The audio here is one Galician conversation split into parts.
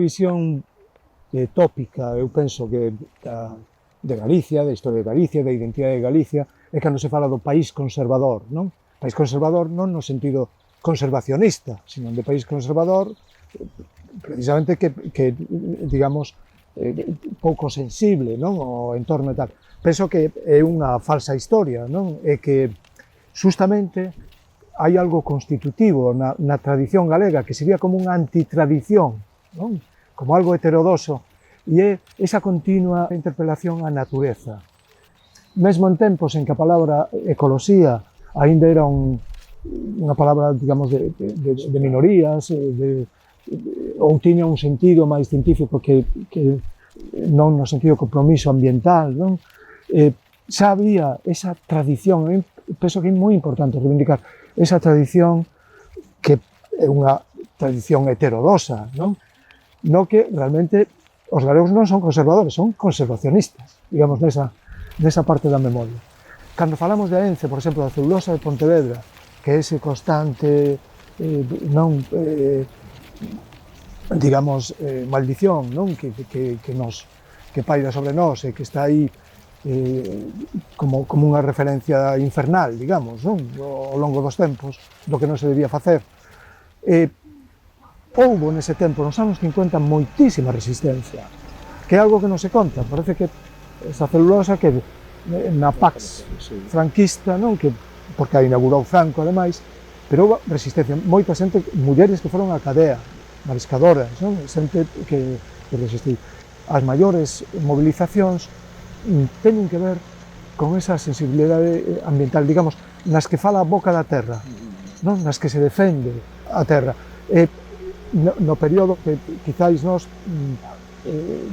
visión tópica, eu penso que de Galicia, da historia de Galicia, da identidade de Galicia, é cando se fala do país conservador, non? País conservador non no sentido conservacionista, sino de país conservador, precisamente que digamos, pouco sensible, non? O entorno e tal. Penso que é unha falsa historia, non? É que, justamente, hai algo constitutivo na tradición galega que sería como unha antitradición, non? Como algo heterodoxo, e é esa continua interpelación á natureza. Mesmo en tempos en que a palabra ecoloxía aínda era unha palabra, digamos, de minorías, ou tiña un sentido máis científico que non no sentido de compromiso ambiental, non? Xa había esa tradición, penso que é moi importante reivindicar esa tradición que é unha tradición heterodoxa, non? No que realmente os galegos non son conservadores, son conservacionistas, digamos, nesa parte da memoria. Cando falamos de Ence, por exemplo, da celulosa de Pontevedra, que é ese constante, digamos, maldición, non? Que paira sobre nós e que está aí como unha referencia infernal, digamos, non? Ao longo dos tempos, do que non se debía facer. Houbo nese tempo, nos anos 50, moitísima resistencia, que é algo que non se conta. Parece que esa celulosa que na Pax franquista, non? Que, porque a inaugurou Franco, ademais, pero houve resistencia. Moita xente, mulleres que foron á cadea, mariscadoras, non? Xente que resistiu. As maiores movilizacións teñen que ver con esa sensibilidade ambiental, digamos, nas que fala a boca da terra, non? Nas que se defende a terra. No período que quizáis nós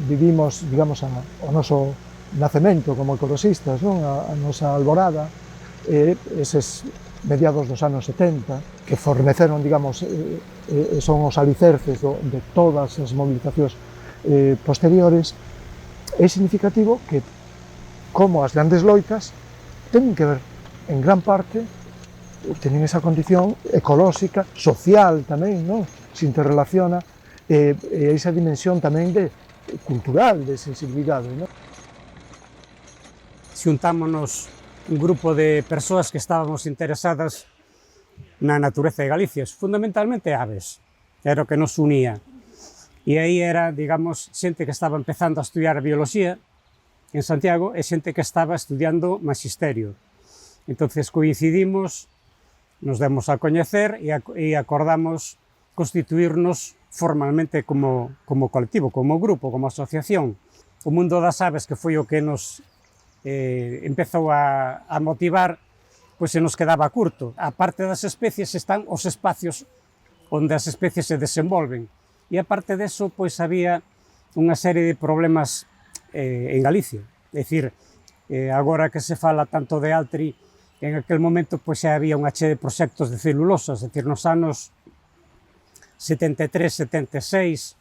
vivimos, digamos, o noso nacemento como ecoloxistas, non? A nosa alborada, eses mediados dos anos 70, que forneceron, digamos, son os alicerces de todas as movilizacións posteriores, é significativo que, como as grandes loitas, teñen que ver, en gran parte, teñen esa condición ecolóxica, social tamén, non? Se interrelaciona, e esa dimensión tamén cultural, de sensibilidade, non? Xuntámonos un grupo de persoas que estábamos interesadas na natureza de Galicia, fundamentalmente aves, era o que nos unía. E aí era, digamos, xente que estaba empezando a estudiar bioloxía en Santiago e xente que estaba estudiando magisterio. Entonces coincidimos, nos demos a coñecer e acordamos constituirnos formalmente como colectivo, como grupo, como asociación. O mundo das aves, que foi o que nos empezou a motivar, pois se nos quedaba curto. A parte das especies están os espacios onde as especies se desenvolven. E a parte deso, pois había unha serie de problemas en Galicia. É dicir, agora que se fala tanto de Altri, en aquel momento pois xa había unha che de proxectos de celulosas, é dicir, nos anos 73, 76,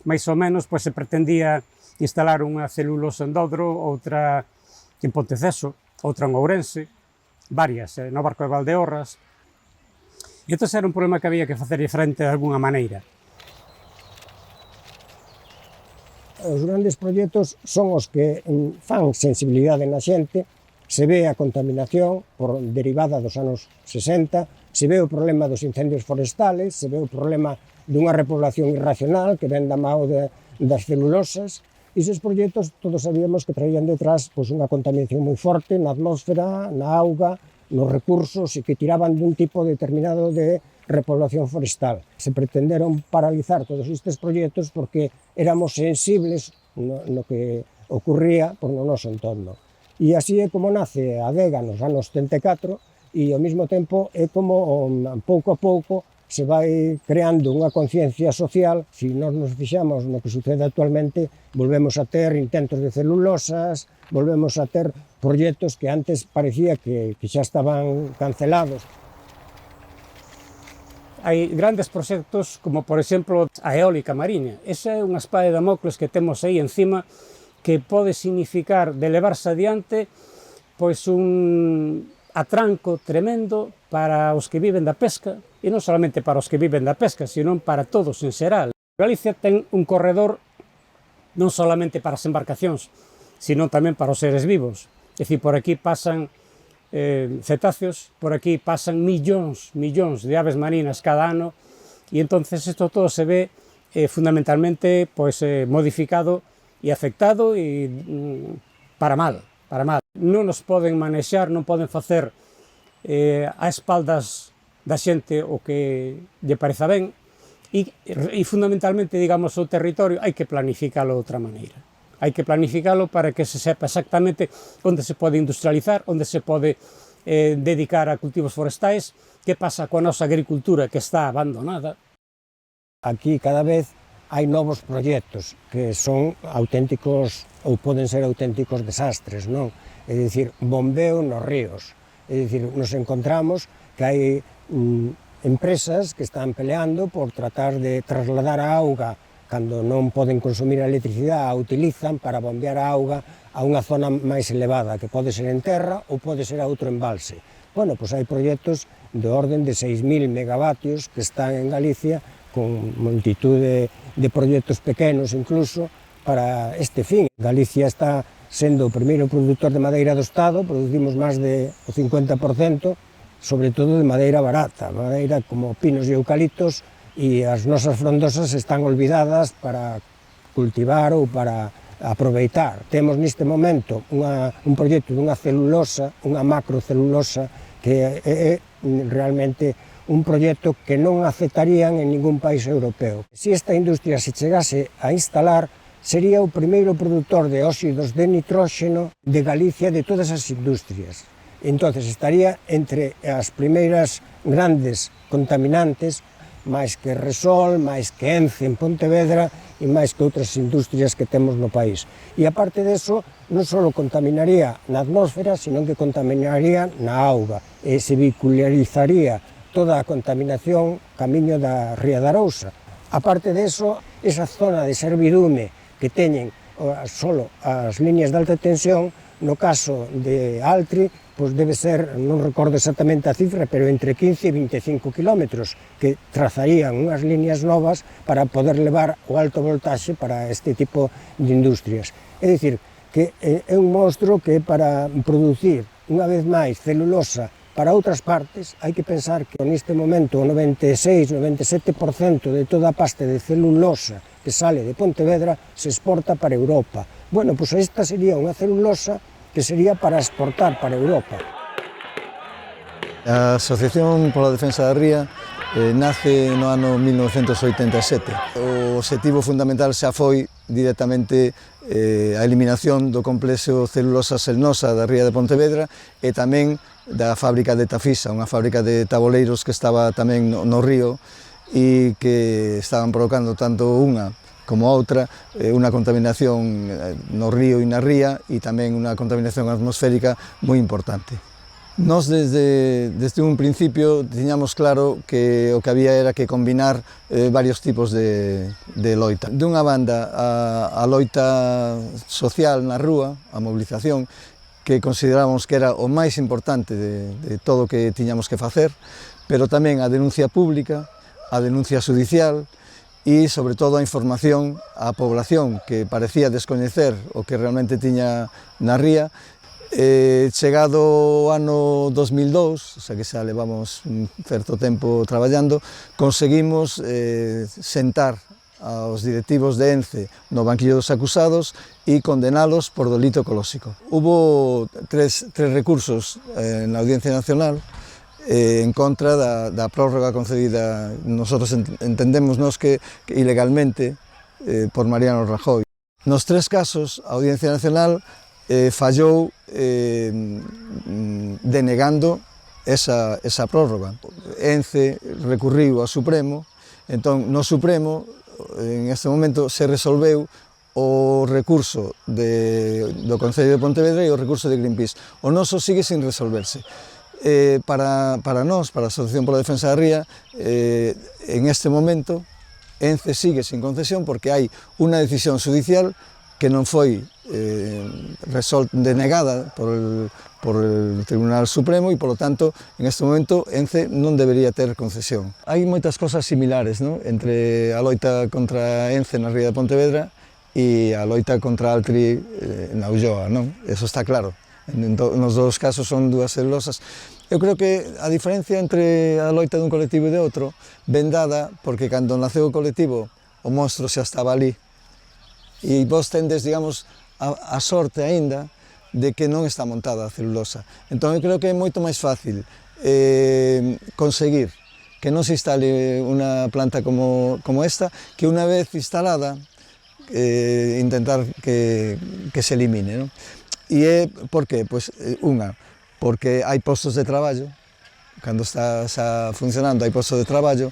máis ou menos, pois se pretendía instalar unha celulosa en Dodro, outra en Ponteceso, outra en Ourense, varias, no Barco de Valdeorras. E entón era un problema que había que facer frente de alguna maneira. Os grandes proxectos son os que fan sensibilidade na xente, se ve a contaminación derivada dos anos 60, se ve o problema dos incendios forestales, se ve o problema dunha repoblación irracional que ven da mao das celulosas, e esos proxectos todos sabíamos que traían detrás unha contaminación moi forte na atmósfera, na auga, nos recursos, e que tiraban dun tipo determinado de repoblación forestal. Se pretenderon paralizar todos estes proxectos porque éramos sensibles no que ocurría por no noso entorno. E así é como nace a adega nos anos 74, e ao mesmo tempo é como pouco a pouco se vai creando unha conciencia social. Se nós nos fixamos no que sucede actualmente, volvemos a ter intentos de celulosas, volvemos a ter proxectos que antes parecía que xa estaban cancelados. Hai grandes proxectos como, por exemplo, a eólica mariña. Esa é unha espada de Damocles que temos aí encima, que pode significar de levarse adiante pois un atranco tremendo para os que viven da pesca, e non solamente para os que viven da pesca, sino para todos en xeral. Galicia ten un corredor non solamente para as embarcacións, sino tamén para os seres vivos. É dicir, por aquí pasan cetáceos, por aquí pasan millóns de aves marinas cada ano, e entonces isto todo se ve fundamentalmente modificado e afectado e para mal. Non nos poden manexar, non poden facer a espaldas da xente o que lle pareza ben, e fundamentalmente, digamos, o territorio hai que planificalo de outra maneira. Hai que planificalo para que se sepa exactamente onde se pode industrializar, onde se pode dedicar a cultivos forestais, que pasa coa nosa agricultura que está abandonada. Aquí cada vez hai novos proxectos que son auténticos ou poden ser auténticos desastres, non? É dicir, bombeo nos ríos. É dicir, nos encontramos que hai empresas que están peleando por tratar de trasladar a auga cando non poden consumir a electricidade, a utilizan para bombear a auga a unha zona máis elevada, que pode ser en terra ou pode ser a outro embalse. Bueno, pois hai proxectos de orden de 6.000 megavatios que están en Galicia con multitud de proxectos pequenos incluso para este fin. Galicia está sendo o primeiro produtor de madeira do Estado, producimos máis de o 50%, sobre todo de madeira barata, madeira como pinos e eucaliptos, e as nosas frondosas están olvidadas para cultivar ou para aproveitar. Temos neste momento un proxecto dunha celulosa, unha macrocelulosa, que é realmente un proxecto que non aceptarían en ningún país europeo. Se esta industria se chegase a instalar, sería o primeiro produtor de óxidos de nitróxeno de Galicia de todas as industrias. Entonces estaría entre as primeiras grandes contaminantes, máis que Resol, máis que Ence en Pontevedra e máis que outras industrias que temos no país. E aparte deso, non só contaminaría na atmósfera, sino que contaminaría na auga e se vehicularizaría toda a contaminación camiño da Ría da Arousa. Aparte deso, esa zona de servidume que teñen solo as líneas de alta tensión, no caso de Altri, pois debe ser, non recordo exactamente a cifra, pero entre 15 e 25 kilómetros, que trazarían unhas líneas novas para poder levar o alto voltaxe para este tipo de industrias. É dicir, que é un monstro que para producir, unha vez máis, celulosa para outras partes, hai que pensar que neste momento o 96-97% de toda a pasta de celulosa que sale de Pontevedra se exporta para Europa. Bueno, pois esta sería unha celulosa que sería para exportar para Europa. A Asociación pola Defensa da Ría nace no ano 1987. O obxectivo fundamental xa foi directamente a eliminación do complexo celulosa selnosa da Ría de Pontevedra e tamén da fábrica de Tafisa, unha fábrica de taboleiros que estaba tamén no río e que estaban provocando tanto unha como outra, unha contaminación no río e na ría e tamén unha contaminación atmosférica moi importante. Nós desde un principio tiñamos claro que o que había era que combinar varios tipos de loita. Dunha banda a loita social na rúa, a mobilización, que consideramos que era o máis importante de todo o que tiñamos que facer, pero tamén a denuncia pública, a denuncia judicial, e, sobre todo, a información á población que parecía descoñecer o que realmente tiña na ría. Chegado o ano 2002, o sea que xa levamos un certo tempo traballando, conseguimos sentar aos directivos de Ence no banquillo dos acusados e condenalos por delito ecolóxico. Hubo tres recursos na Audiencia Nacional en contra da prórroga concedida, nosotros entendemos que ilegalmente por Mariano Rajoy. Nos tres casos, a Audiencia Nacional fallou denegando esa prórroga. Ence recurriu ao Supremo, entón no Supremo en este momento se resolveu o recurso do Concello de Pontevedra e o recurso de Greenpeace. O noso sigue sin resolverse. Para nós, para a Asociación pola Defensa da Ría, en este momento Ence sigue sin concesión porque hai unha decisión judicial que non foi denegada por el Tribunal Supremo e, polo tanto, en este momento Ence non debería ter concesión. Hai moitas cosas similares, ¿no?, entre a loita contra Ence na ría de Pontevedra e a loita contra Altri na Ulloa, non? Eso está claro. Nos dous casos son dúas celulosas. Eu creo que a diferencia entre a loita dun colectivo e de outro ven dada porque cando naceu o colectivo o monstro xa estaba ali e vos tendes, digamos, a sorte aínda de que non está montada a celulosa. Entón eu creo que é moito máis fácil conseguir que non se instale unha planta como esta que unha vez instalada intentar que se elimine, non? E é por que? Pois porque hai postos de traballo, cando está xa funcionando hai postos de traballo,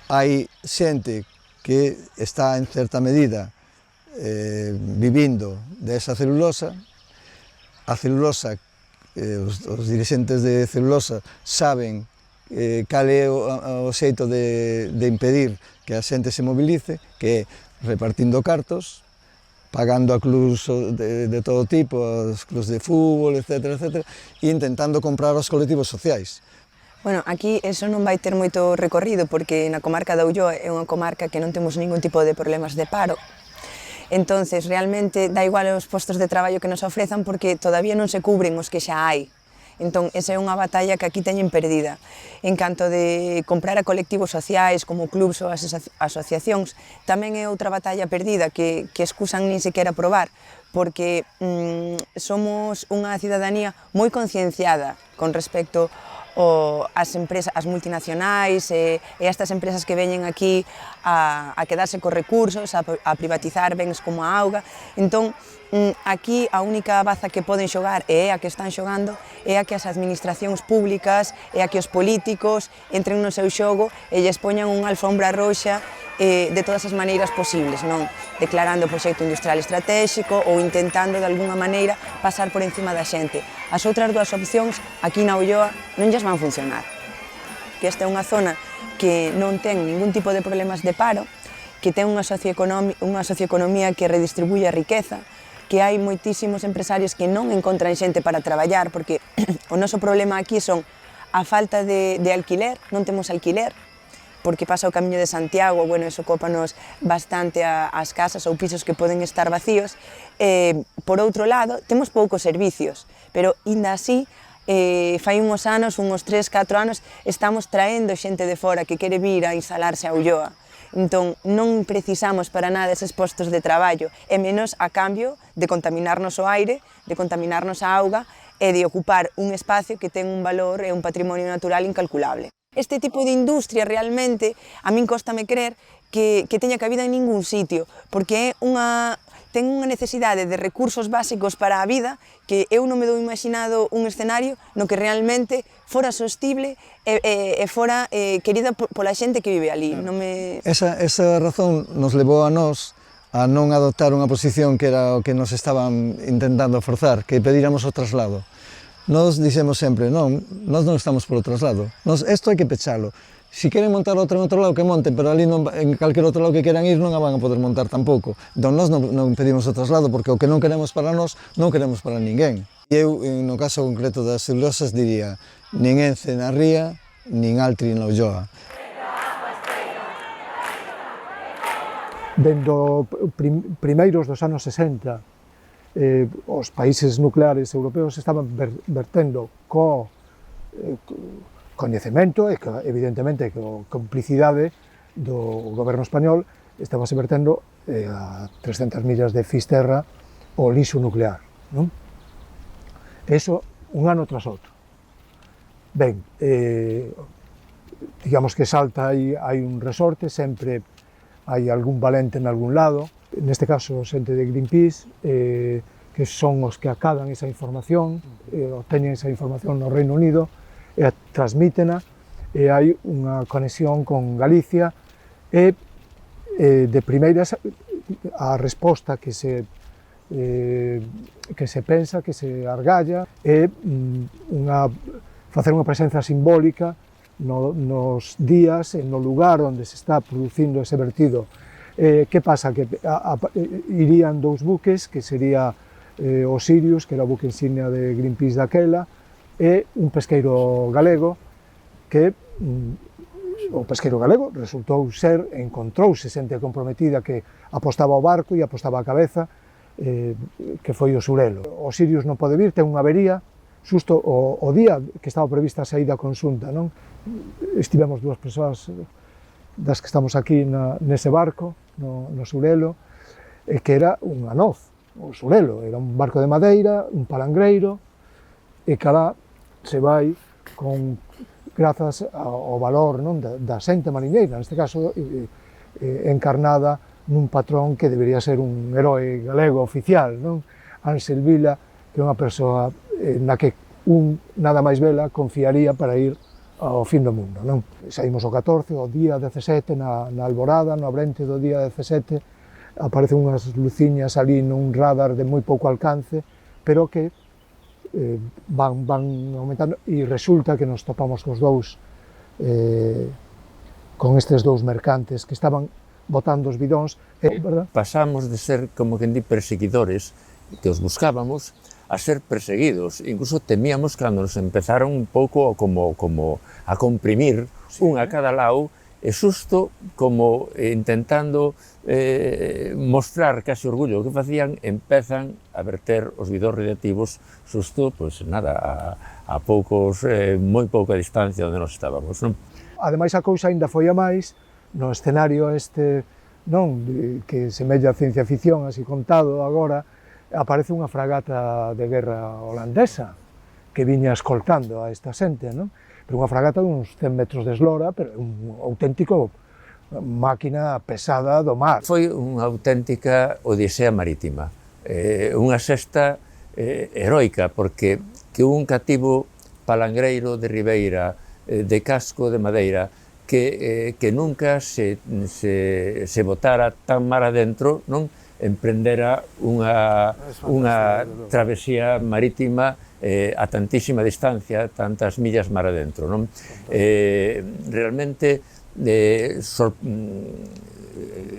hai xente que está en certa medida vivindo desa celulosa, a celulosa, os dirixentes de celulosa saben cal é o xeito de impedir que a xente se movilice, que é repartindo cartos, pagando a clubs de todo tipo, aos clubs de fútbol, etc., e intentando comprar os colectivos sociais. Bueno, aquí eso non vai ter moito recorrido porque na comarca da Ulloa é unha comarca que non temos ningún tipo de problemas de paro. Entonces, realmente dá igual os postos de traballo que nos ofrezan porque todavía non se cubren os que xa hai. Entón, esa é unha batalla que aquí teñen perdida. En canto de comprar a colectivos sociais como clubs ou as asociacións, tamén é outra batalla perdida que excusan nin sequera probar, porque somos unha cidadanía moi concienciada con respecto as empresas, as multinacionais e estas empresas que veñen aquí a quedarse cos recursos, a privatizar bens como a auga. Entón, aquí a única baza que poden xogar e é a que están xogando é a que as administracións públicas e a que os políticos entren no seu xogo e lles poñan unha alfombra roxa de todas as maneiras posibles, non declarando o proxecto industrial estratégico ou intentando de alguna maneira pasar por encima da xente. As outras dúas opcións aquí na Ulloa non lles van funcionar. Que esta é unha zona que non ten ningún tipo de problemas de paro, que ten unha socioeconomía que redistribuye a riqueza, que hai moitísimos empresarios que non encontran xente para traballar, porque o noso problema aquí son a falta de alquiler, non temos alquiler, porque pasa o Camiño de Santiago, bueno, eso cópanos bastante as casas ou pisos que poden estar vacíos. Por outro lado, temos poucos servicios, pero ainda así, fai uns anos, uns 3-4 anos, estamos traendo xente de fora que quere vir a instalarse a Ulloa. Entón, non precisamos para nada eses postos de traballo, e menos a cambio de contaminarnos o aire, de contaminarnos a auga e de ocupar un espacio que ten un valor e un patrimonio natural incalculable. Este tipo de industria realmente, a min cóstame creer que teña cabida en ningún sitio, porque ten unha necesidade de recursos básicos para a vida que eu non me dou imaginado un escenario no que realmente fora sostible e fora querida pola xente que vive ali. Esa razón nos levou a nós a non adoptar unha posición que era o que nos estaban intentando forzar, que pedíramos o traslado. Nós dixemos sempre, non, nós non estamos polo traslado, isto hai que pechalo. Si queren montar outra en outro lado, que monten, pero ali en calquer outro lado que queran ir non a van a poder montar tampouco. Entón, nós non pedimos o traslado, porque o que non queremos para nós, non queremos para ninguén. E eu, no caso concreto das celulosas, diría, nin Ence na ría, nin Altri na Ulloa. Dendo primeiros dos anos 60, os países nucleares europeos estaban vertendo co coñecemento e, evidentemente, co complicidade do goberno español, estábase vertendo a 300 millas de Fisterra o lixo nuclear, non? Eso un ano tras outro. Ben, digamos que salta hai un resorte, sempre hai algún valente en algún lado, neste caso xente de Greenpeace, que son os que acadan esa información, obteñen esa información no Reino Unido, e transmítena, e hai unha conexión con Galicia, e de primeiras a resposta que se pensa, que se argalla, é facer unha presenza simbólica nos días e no lugar onde se está producindo ese vertido Que pasa? Que irían dous buques, que sería o Sirius, que era o buque insignia de Greenpeace daquela, e un pesqueiro galego, que o pesqueiro galego resultou ser, encontrouse xente comprometida que apostaba ao barco e apostaba a cabeza, que foi o Surelo. O Sirius non pode vir, ten unha avería, xusto o día que estaba prevista a saída conxunta, non? Estivemos dúas persoas das que estamos aquí nese barco, no Surelo, que era unha noz, o Surelo, era un barco de madeira, un palangreiro, e calá se vai con grazas ao valor, non, da xente mariñeira, neste caso encarnada nun patrón que debería ser un heroe galego oficial, non? Ángel Vila, que é unha persoa na que nada máis vela confiaría para ir ao fin do mundo, non? Saímos o 14, o día 17, na alborada, no abrente do día 17, aparecen unhas luciñas ali nun radar de moi pouco alcance, pero que van aumentando, e resulta que nos topamos cos dous, con estes dous mercantes que estaban botando os bidóns, verdad? Pasamos de ser, como quen di, perseguidores, que os buscábamos, a ser perseguidos. Incluso temíamos cando nos empezaron un pouco como a comprimir, un a cada lado, e xusto como intentando mostrar case orgullo que facían, empezan a verter os bidóns radiactivos xusto, pois nada, a poucos, moi pouca distancia onde nos estábamos, non? Ademais, a cousa aínda foi a máis, no escenario este, non, que semella ciencia ficción, así contado agora, aparece unha fragata de guerra holandesa que viña escoltando a esta xente, non? Pero unha fragata de uns 100 metros de eslora, pero un auténtico máquina pesada do mar. Foi unha auténtica odisea marítima, unha xesta heroica, porque que un cativo palangreiro de ribeira, de casco de madeira, que nunca se botara tan mar adentro, non? Emprendera unha travesía marítima a tantísima distancia, tantas millas mar adentro, non? Realmente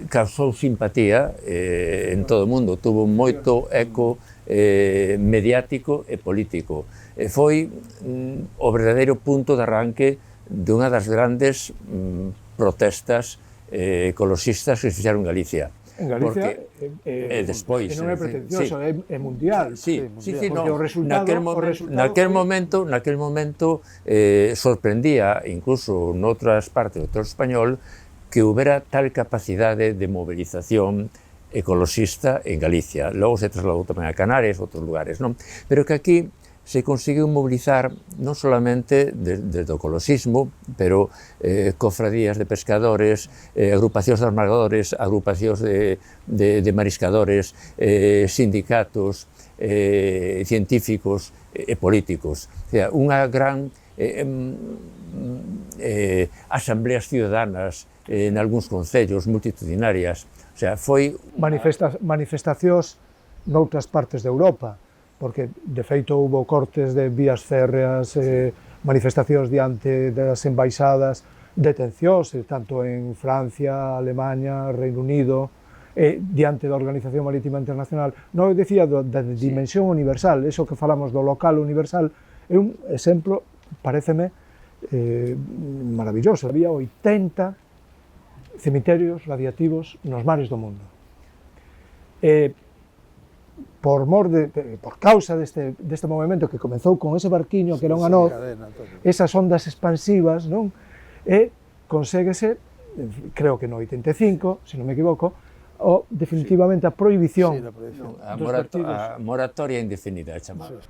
causou simpatía en todo o mundo, tuvo moito eco mediático e político. Foi o verdadeiro punto de arranque dunha das grandes protestas ecoloxistas que se fixeron en Galicia. En Galicia, despois, que non é pretencioso, é mundial. Sí, no, naquel momento sorprendía, incluso noutras partes do territorio español, que houbera tal capacidade de movilización ecoloxista en Galicia. Logo se trasladou tamén a Canarias, outros lugares, non? Pero que aquí se conseguiu mobilizar non solamente desde o ecoloxismo, pero cofradías de pescadores, agrupacións de armadores, agrupacións de mariscadores, sindicatos, científicos e políticos. O sea, unha gran asambleas ciudadanas en algúns concellos multitudinarias. O sea, foi manifestacións noutras partes de Europa, porque de feito houve cortes de vías férreas, manifestacións diante das embaixadas, detencións, tanto en Francia, Alemania, Reino Unido, diante da Organización Marítima Internacional. Non decía da dimensión universal, eso que falamos do local universal, é un exemplo, paréceme, maravilloso. Había 80 cemiterios radiactivos nos mares do mundo. Por causa deste movimento que comezou con ese barquiño que era unha noz, esas ondas expansivas, non? E conséguese, creo que no 85, se non me equivoco, definitivamente a prohibición a moratoria indefinida, chamada.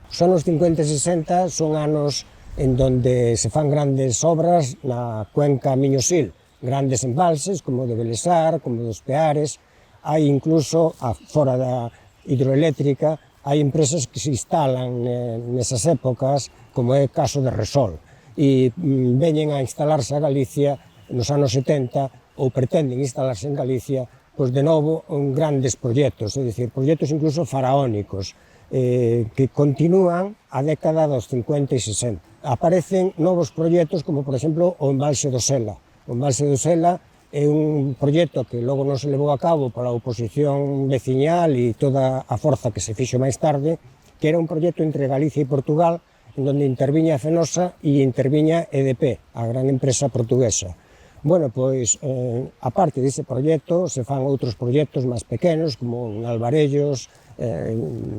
Os anos 50 e 60 son anos en donde se fan grandes obras na cuenca Miño-Sil, grandes embalses como o de Belesar, como o dos Peares. Hai incluso, fora da hidroeléctrica, hai empresas que se instalan nesas épocas, como é o caso de Resol, e veñen a instalarse a Galicia nos anos 70, ou pretenden instalarse en Galicia, pois de novo grandes proxectos, é dicir, proxectos incluso faraónicos, que continúan a década dos 50 e 60. Aparecen novos proxectos como, por exemplo, o embalse do Sela. O embalse do Sela é un proxecto que logo non se levou a cabo pola oposición veciñal e toda a forza que se fixo máis tarde, que era un proxecto entre Galicia e Portugal, en donde interviña Fenosa e interviña EDP, a gran empresa portuguesa. Bueno, pois, a parte dese proxecto, se fan outros proxectos máis pequenos, como en Alvarellos,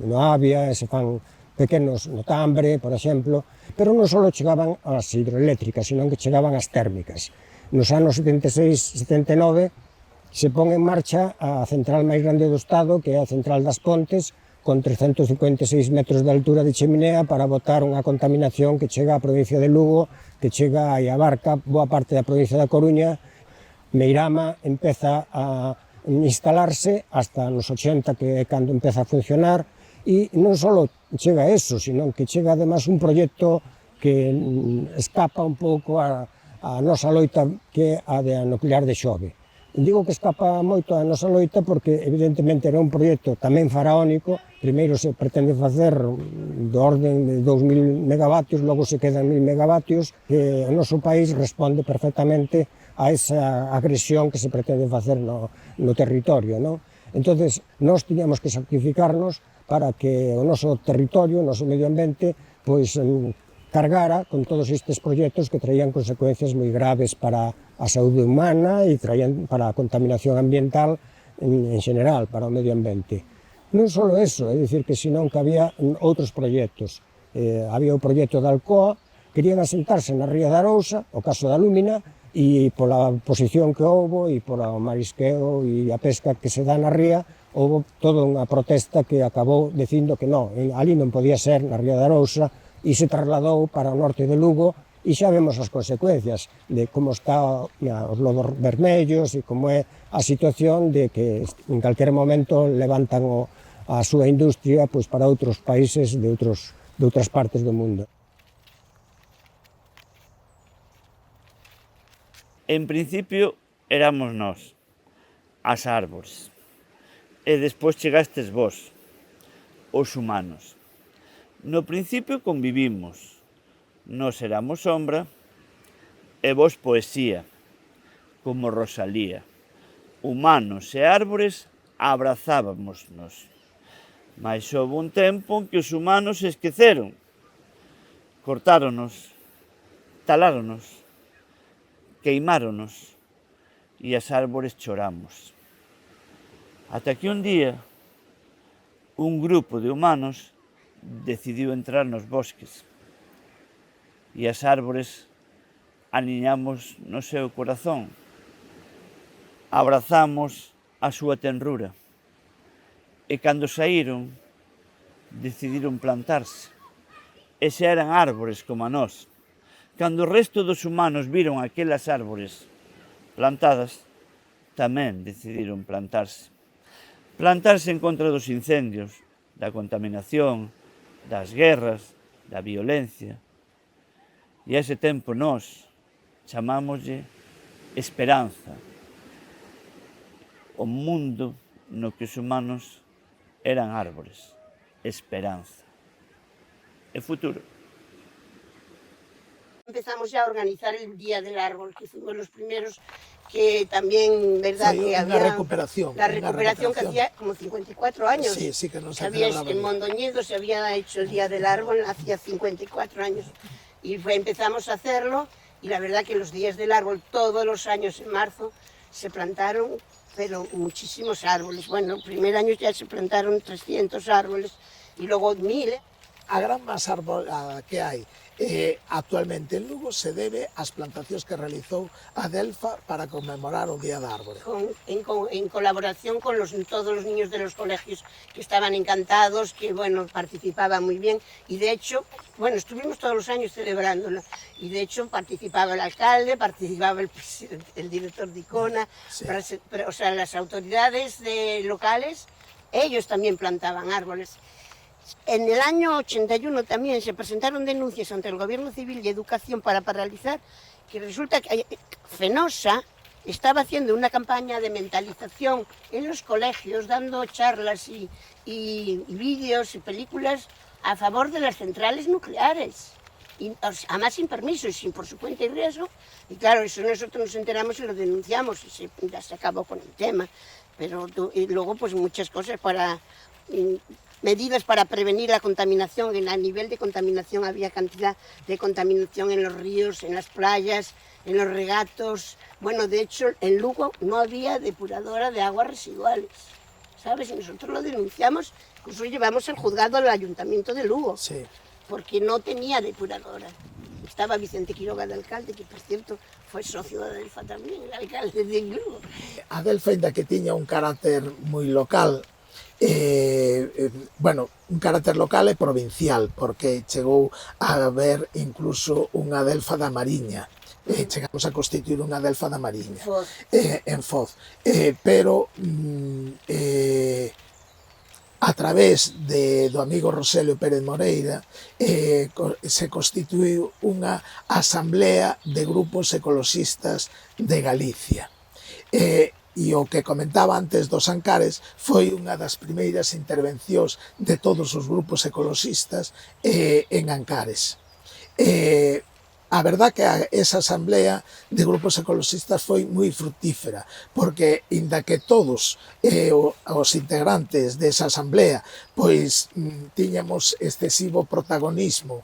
no Avia, se fan pequenos no Tambre, por exemplo, pero non só chegaban ás hidroeléctricas, senón que chegaban ás térmicas. Nos anos 76-79 se pon en marcha a central máis grande do Estado, que é a central das Pontes, con 356 metros de altura de cheminea para botar unha contaminación que chega á provincia de Lugo, que chega e abarca boa parte da provincia da Coruña. Meirama empeza a instalarse hasta nos 80, que é cando empeza a funcionar, e non só chega a eso, sino que chega además un proxecto que escapa un pouco a nosa loita, que é a da nuclear de Xove. Digo que escapa moito a nosa loita porque evidentemente era un proxecto tamén faraónico. Primeiro se pretende facer do orden de 2000 megavatios, logo se quedan 1000 megavatios, que o noso país responde perfectamente a esa agresión que se pretende facer no territorio, non? Entonces, nós tiñamos que sacrificarnos para que o noso territorio, o noso medio ambiente, pois cargara con todos estes proxectos que traían consecuencias moi graves para a saúde humana e traían para a contaminación ambiental en general, para o medio ambiente. Non só eso, é dicir que senón que había outros proxectos. Había o proxecto da Alcoa, querían asentarse na ría da Arousa, o caso da Lúmina, e pola posición que houbo e pola marisqueo e a pesca que se dá na ría, houbo toda unha protesta que acabou dicindo que non, ali non podía ser na ría da Arousa, e se trasladou para o norte de Lugo, e xa vemos as consecuencias de como está os lodos vermellos e como é a situación de que en calquer momento levantan a súa industria pois para outros países de outras partes do mundo. En principio éramos nós, as árbores, e despois chegastes vós, os humanos. No principio convivimos, nós éramos sombra e vos poesía, como Rosalía. Humanos e árbores abrazábamos-nos. Mas houve un tempo en que os humanos se esqueceron, cortáronos, taláronos, queimáronos e as árbores choramos. Ata que un día un grupo de humanos decidiu entrar nos bosques e as árbores aniñamos no seu corazón, abrazamos a súa tenrura e cando saíron decidiron plantarse e se eran árbores como a nós. Cando o resto dos humanos viron aquelas árbores plantadas, tamén decidiron plantarse. Plantarse en contra dos incendios, da contaminación, das guerras, da violencia. E a ese tempo nós chamámoslle esperanza. O mundo no que os humanos eran árbores. Esperanza. E futuro. Empezamos ya a organizar el Día del Árbol, que fuimos los primeros que también, ¿verdad? Fue que una había recuperación. La recuperación que hacía como 54 años. Sí, sí que nos En Mondoñedo se había hecho el Día del Árbol hacía 54 años. Y empezamos a hacerlo y la verdad que los días del árbol todos los años en marzo se plantaron, pero muchísimos árboles. Bueno, el primer año ya se plantaron 300 árboles y luego 1000. A gran masa árbol que hai actualmente en Lugo se debe ás plantacións que realizou a Delfa para conmemorar o Día da Árbore. En colaboración con todos los niños de los colegios que estaban encantados, que bueno, participaban muy bien y de hecho, bueno, estuvimos todos los años celebrándolo y de hecho participaba el alcalde, participaba el director de Icona, sí. O sea, las autoridades locales, ellos también plantaban árboles. En el año 81 también se presentaron denuncias ante el Gobierno Civil y Educación para paralizar, que resulta que Fenosa estaba haciendo una campaña de mentalización en los colegios, dando charlas y vídeos y películas a favor de las centrales nucleares. y, además sin permiso y sin por su cuenta y riesgo. Y claro, eso nosotros nos enteramos y lo denunciamos y ya se acabó con el tema. Pero y luego pues muchas cosas medidas para prevenir la contaminación. En el nivel de contaminación había cantidad de contaminación en los ríos, en las playas, en los regatos. Bueno, de hecho, en Lugo no había depuradora de aguas residuales, ¿sabes? Y nosotros lo denunciamos, incluso llevamos al juzgado al Ayuntamiento de Lugo, sí, porque no tenía depuradora. Estaba Vicente Quiroga de alcalde, que por cierto foi socio de Adelfa tamén, el alcalde de Lugo. Adelfa, ainda que tiña un carácter moi local, bueno, un carácter local e provincial, porque chegou a haber incluso unha Adelfa da Mariña. Chegamos a constituir unha Adelfa da Mariña en Foz, pero a través do amigo Roselio Pérez Moreira se constituiu unha asamblea de grupos ecoloxistas de Galicia. E o que comentaba antes dos Ancares foi unha das primeiras intervencións de todos os grupos ecoloxistas en Ancares. A verdad que esa asamblea de grupos ecoloxistas foi moi fructífera, porque, inda que todos os integrantes desa asamblea pois tiñamos excesivo protagonismo,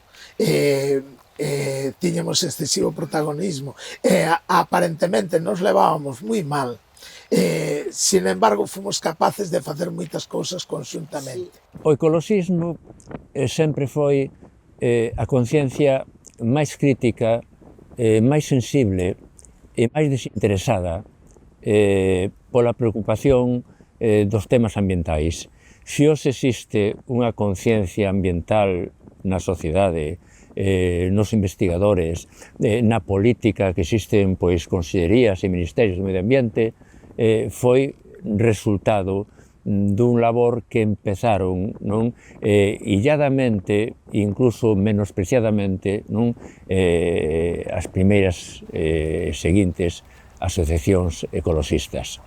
aparentemente nos levábamos moi mal, sin embargo fomos capaces de facer moitas cousas conxuntamente. O ecoloxismo sempre foi a conciencia máis crítica, máis sensible e máis desinteresada pola preocupación dos temas ambientais. Se hoxe existe unha conciencia ambiental na sociedade, nos investigadores, na política que existen pois consellerías e ministerios do medio ambiente, foi resultado dun labor que empezaron illadamente, incluso menospreciadamente, as primeiras seguintes asociacións ecoloxistas.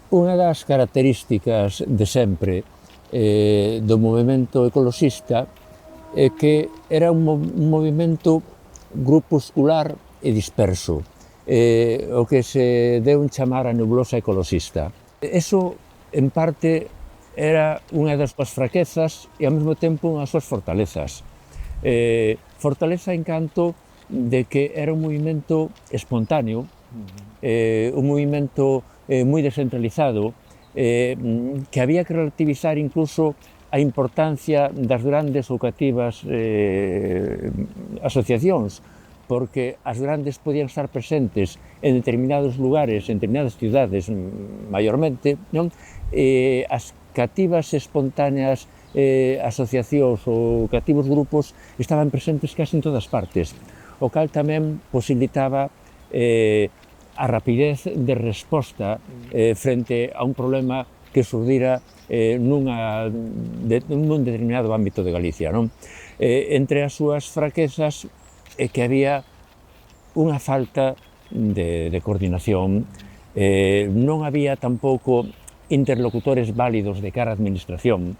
Unha das características de sempre do movimento ecoloxista é que era un movimento grupuscular e disperso, o que se deu en chamar a nebulosa ecoloxista. Eso, en parte, era unha das súas fraquezas e, ao mesmo tempo, unhas súas fortalezas. Fortaleza en canto de que era un movimento espontáneo, un movimento moi descentralizado, que había que relativizar incluso a importancia das grandes ou cativas asociacións, porque as grandes podían estar presentes en determinados lugares, en determinadas ciudades, maiormente, non? As cativas espontáneas asociacións ou cativos grupos estaban presentes casi en todas partes, o cal tamén posibilitaba a rapidez de resposta frente a un problema que xurdira nun determinado ámbito de Galicia, non? Entre as súas fraquezas é que había unha falta de coordinación, non había tampouco interlocutores válidos de cara á administración.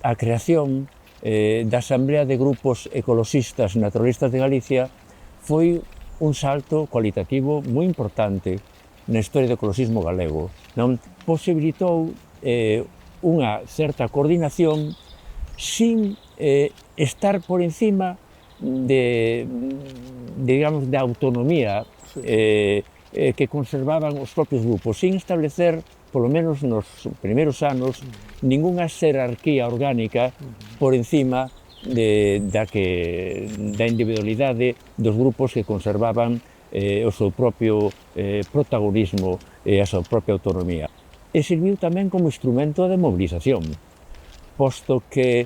A creación da Asamblea de Grupos Ecoloxistas Naturalistas de Galicia foi un salto cualitativo moi importante na historia do ecoloxismo galego. Posibilitou unha certa coordinación sin estar por encima digamos, de autonomía que conservaban os propios grupos, sin establecer, polo menos nos primeiros anos, ningunha xerarquía orgánica por encima da individualidade dos grupos que conservaban o seu propio protagonismo e a súa propia autonomía. E serviu tamén como instrumento de mobilización, posto que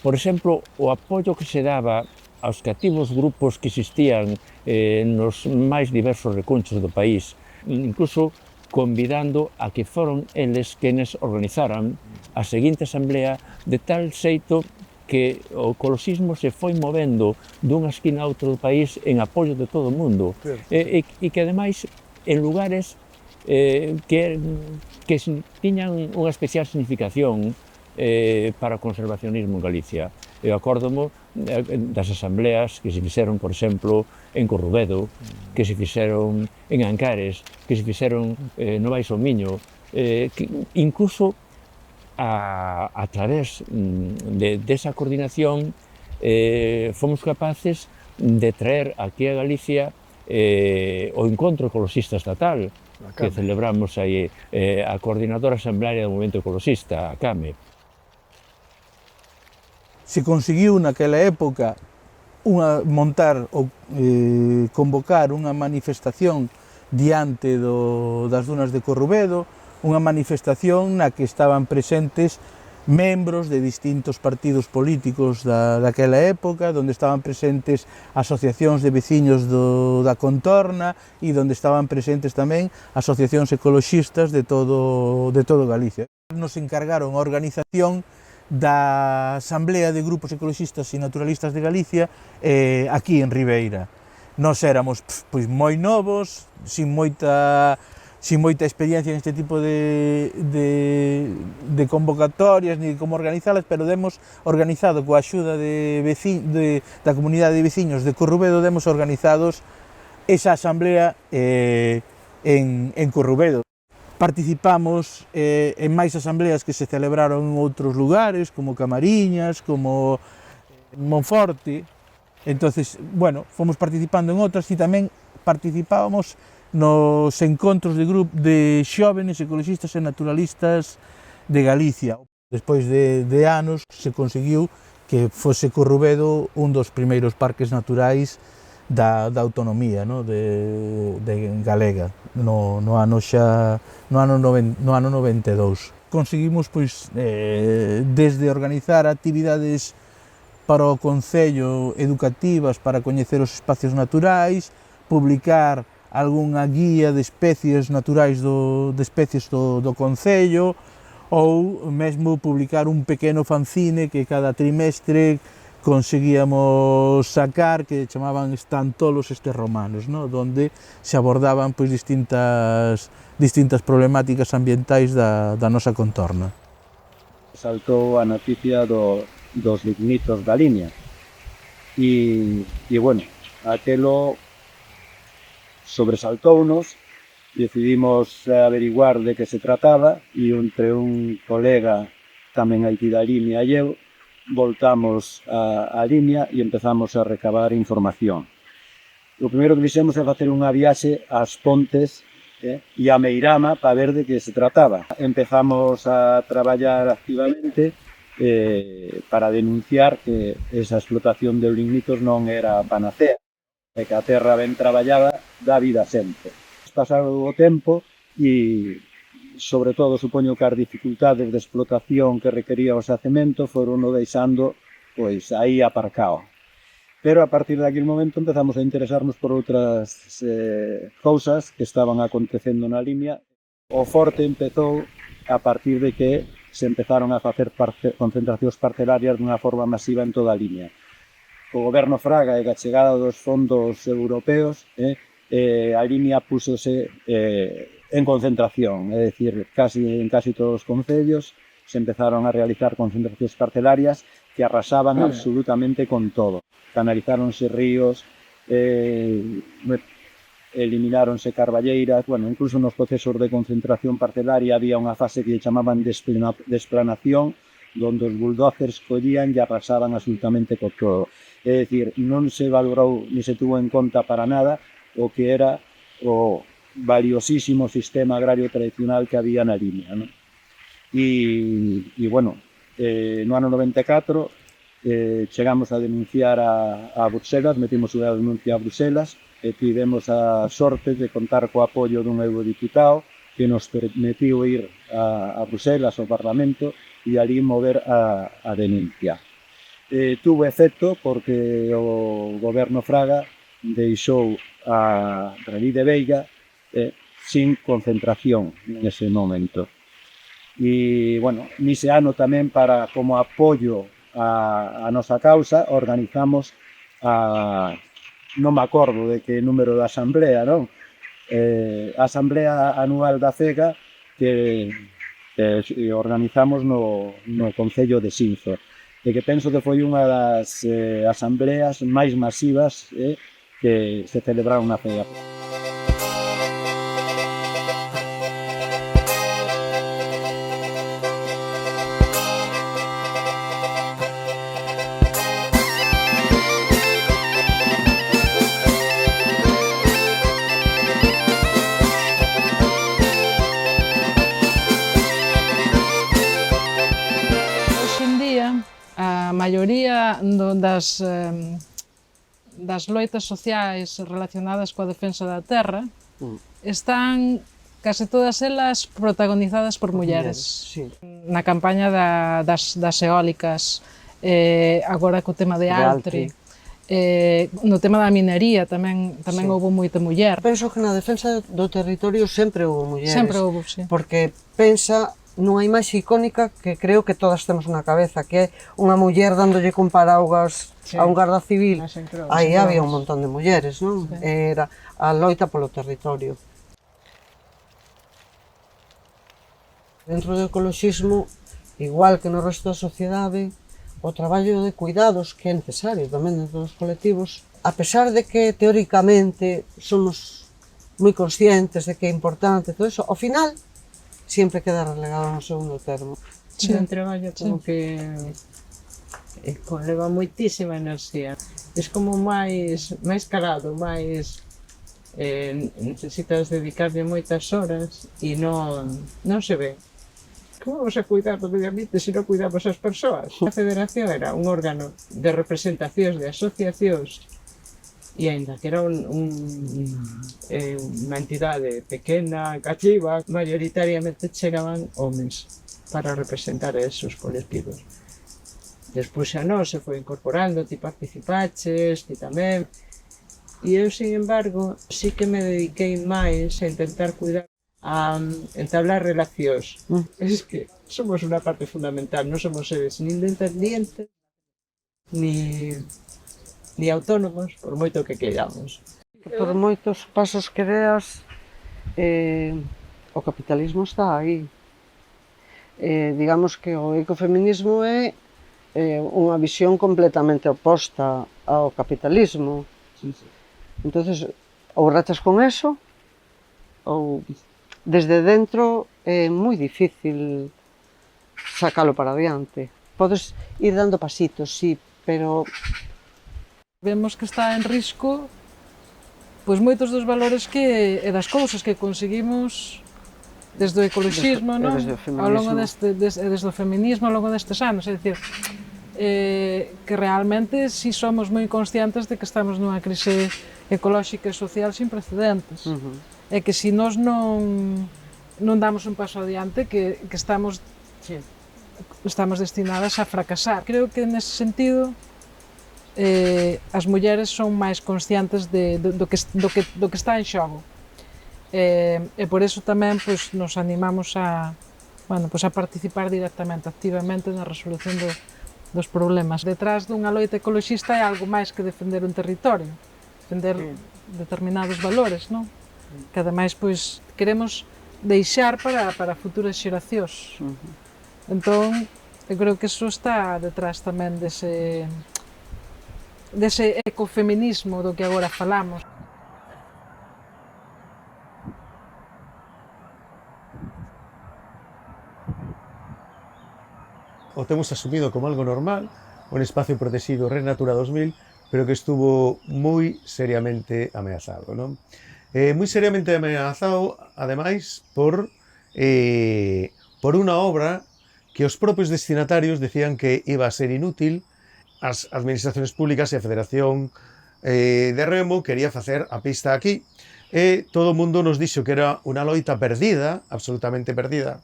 por exemplo, o apoio que se daba aos cativos grupos que existían nos máis diversos reconchos do país, incluso convidando a que foron eles quenes organizaran a seguinte asamblea, de tal xeito que o ecoloxismo se foi movendo dunha esquina a outra do país en apoio de todo o mundo, e que ademais en lugares que tiñan unha especial significación para o conservacionismo en Galicia. Eu acórdomo das asambleas que se fixeron, por exemplo, en Corrubedo, que se fixeron en Ancares, que se fixeron no Baixo Miño, que incluso a través desa coordinación fomos capaces de traer aquí a Galicia o Encontro Ecologista Estatal, que celebramos aí, a Coordinadora Asamblearia do Movimento Ecologista, a CAME. Se conseguiu naquela época montar ou convocar unha manifestación diante das dunas de Corrubedo, unha manifestación na que estaban presentes membros de distintos partidos políticos daquela época, onde estaban presentes asociacións de veciños da contorna e onde estaban presentes tamén asociacións ecoloxistas de todo Galicia. Nos encargaron a organización da Asamblea de Grupos Ecoloxistas e Naturalistas de Galicia aquí en Ribeira. Nós éramos pois moi novos, sin moita experiencia neste tipo de convocatorias ni de como organizalas, pero demos organizado coa axuda da comunidade de veciños de Corrubedo, demos organizados esa asamblea en Corrubedo. Participamos en máis asambleas que se celebraron en outros lugares, como Camariñas, como Monforte. Entonces, bueno, fomos participando en outras e tamén participábamos nos encontros de xóvenes ecoloxistas e naturalistas de Galicia. Despois de anos se conseguiu que fose Corrubedo un dos primeiros parques naturais da autonomía, no? de galega, no ano 92. Conseguimos pois, desde organizar actividades para o Concello educativas para coñecer os espacios naturais, publicar algunha guía de especies naturais do Concello, ou mesmo publicar un pequeno fanzine que cada trimestre conseguíamos sacar, que chamaban Estantolos estes romanos, no? Donde se abordaban pois, distintas problemáticas ambientais da nosa contorna. Saltou a noticia dos lignitos da Limia e bueno, aquelo sobresaltounos, decidimos averiguar de que se trataba e entre un colega tamén aquí da Limia e eu voltamos a Limia e empezamos a recabar información. O primeiro que fixemos é facer unha viaxe ás Pontes e a Meirama para ver de que se trataba. Empezamos a traballar activamente para denunciar que esa explotación de lignitos non era panacea, e que a terra ben traballada dá vida sempre. Pasado o tempo e, sobre todo, supoño que as dificultades de explotación que requería o xacemento foron o deixando pois aí aparcado. Pero a partir daquele momento empezamos a interesarnos por outras cousas que estaban acontecendo na Limia. O forte empezou a partir de que se empezaron a facer concentracións parcelarias dunha forma masiva en toda a Limia. O goberno Fraga e a chegada dos fondos europeos, a Limia púsose en concentración, é dicir, en casi todos os concellos se empezaron a realizar concentracións parcelarias que arrasaban absolutamente con todo. Canalizáronse ríos, elimináronse carballeiras, bueno, incluso nos procesos de concentración parcelaria había unha fase que chamaban desplanación, donde os bulldozers collían e arrasaban absolutamente con todo. É dicir, non se valorou ni se tuvo en conta para nada o que era o valiosísimo sistema agrario tradicional que había na Limia, ¿no? E bueno, no ano 94 chegamos a denunciar a Bruselas, metimos unha denuncia a Bruselas e tivemos a sorte de contar co apoio dun eurodiputado que nos permitiu ir a Bruselas, ao Parlamento, e ali mover a denuncia. Tuvo efecto porque o goberno Fraga deixou a Relí de Veiga sin concentración nese momento. E, bueno, nese ano tamén como apoio a nosa causa organizamos non me acordo de que número da asamblea, non? A asamblea anual da CEGA que organizamos no Concello de Sinzo. e que penso que foi unha das asambleas máis masivas que se celebraron na FEA. A maioría das loitas sociais relacionadas coa defensa da terra están case todas elas protagonizadas por mulleres. Sí. Na campaña das eólicas, agora co tema de Altri, no tema da minería tamén houve moita muller. Penso que na defensa do territorio sempre houve mulleres. Sempre houve, sí. Porque pensa nunha imaxe icónica que creo que todas temos na cabeza, que é unha muller dándolle con paraugas a un garda civil. Aí había un montón de mulleres, non? Era a loita polo territorio. Dentro do ecoloxismo, igual que no resto da sociedade, o traballo de cuidados que é necesario tamén dentro dos colectivos, a pesar de que teóricamente somos moi conscientes de que é importante todo eso, ao final sempre queda relegado no segundo termo. Sí. Un traballo como que leva moitísima enerxía. É como máis calado, máis necesitas dedicarlle moitas horas e non se ve. Como vamos a cuidar do medio ambiente se non cuidamos as persoas? A Federación era un órgano de representacións de asociacións e aínda que era unha entidade pequena, cativa, maioritariamente chegaban homes para representar a esos colectivos. Despois xa non se foi incorporando, ti participaches, ti tamén. E eu, sin embargo, sí que me dediquei máis a intentar cuidar, a entablar relacións. Es que somos unha parte fundamental, non somos seres nin independientes, ni autónomos, por moito que queiramos. Por moitos pasos que deas, o capitalismo está aí. Digamos que o ecofeminismo é unha visión completamente oposta ao capitalismo. Entonces, ou rachas con eso, ou desde dentro é moi difícil sacalo para adiante. Podes ir dando pasitos, sí, pero vemos que está en risco pois moitos dos valores e das cousas que conseguimos desde o ecoloxismo, non? Ao longo desde o feminismo ao longo destes anos, é dicir, que realmente si somos moi conscientes de que estamos nunha crise ecolóxica e social sin precedentes. E que si nós non damos un paso adiante, que estamos destinadas a fracasar. Creo que nese sentido as mulleres son máis conscientes do que está en xogo. E por iso tamén nos animamos a participar directamente, activamente na resolución dos problemas. Detrás dunha loita ecoloxista é algo máis que defender un territorio, defender determinados valores, non? Que ademais queremos deixar para futuras xeracións. Entón, eu creo que iso está detrás tamén dese ecofeminismo do que agora falamos. O temos asumido como algo normal, un espacio protegido Red Natura 2000, pero que estuvo moi seriamente ameazado, non? Moi seriamente ameazado, ademais, por unha obra que os propios destinatarios decían que iba a ser inútil. As administraciones públicas e a Federación de Remo quería facer a pista aquí e todo o mundo nos dixo que era unha loita perdida, absolutamente perdida,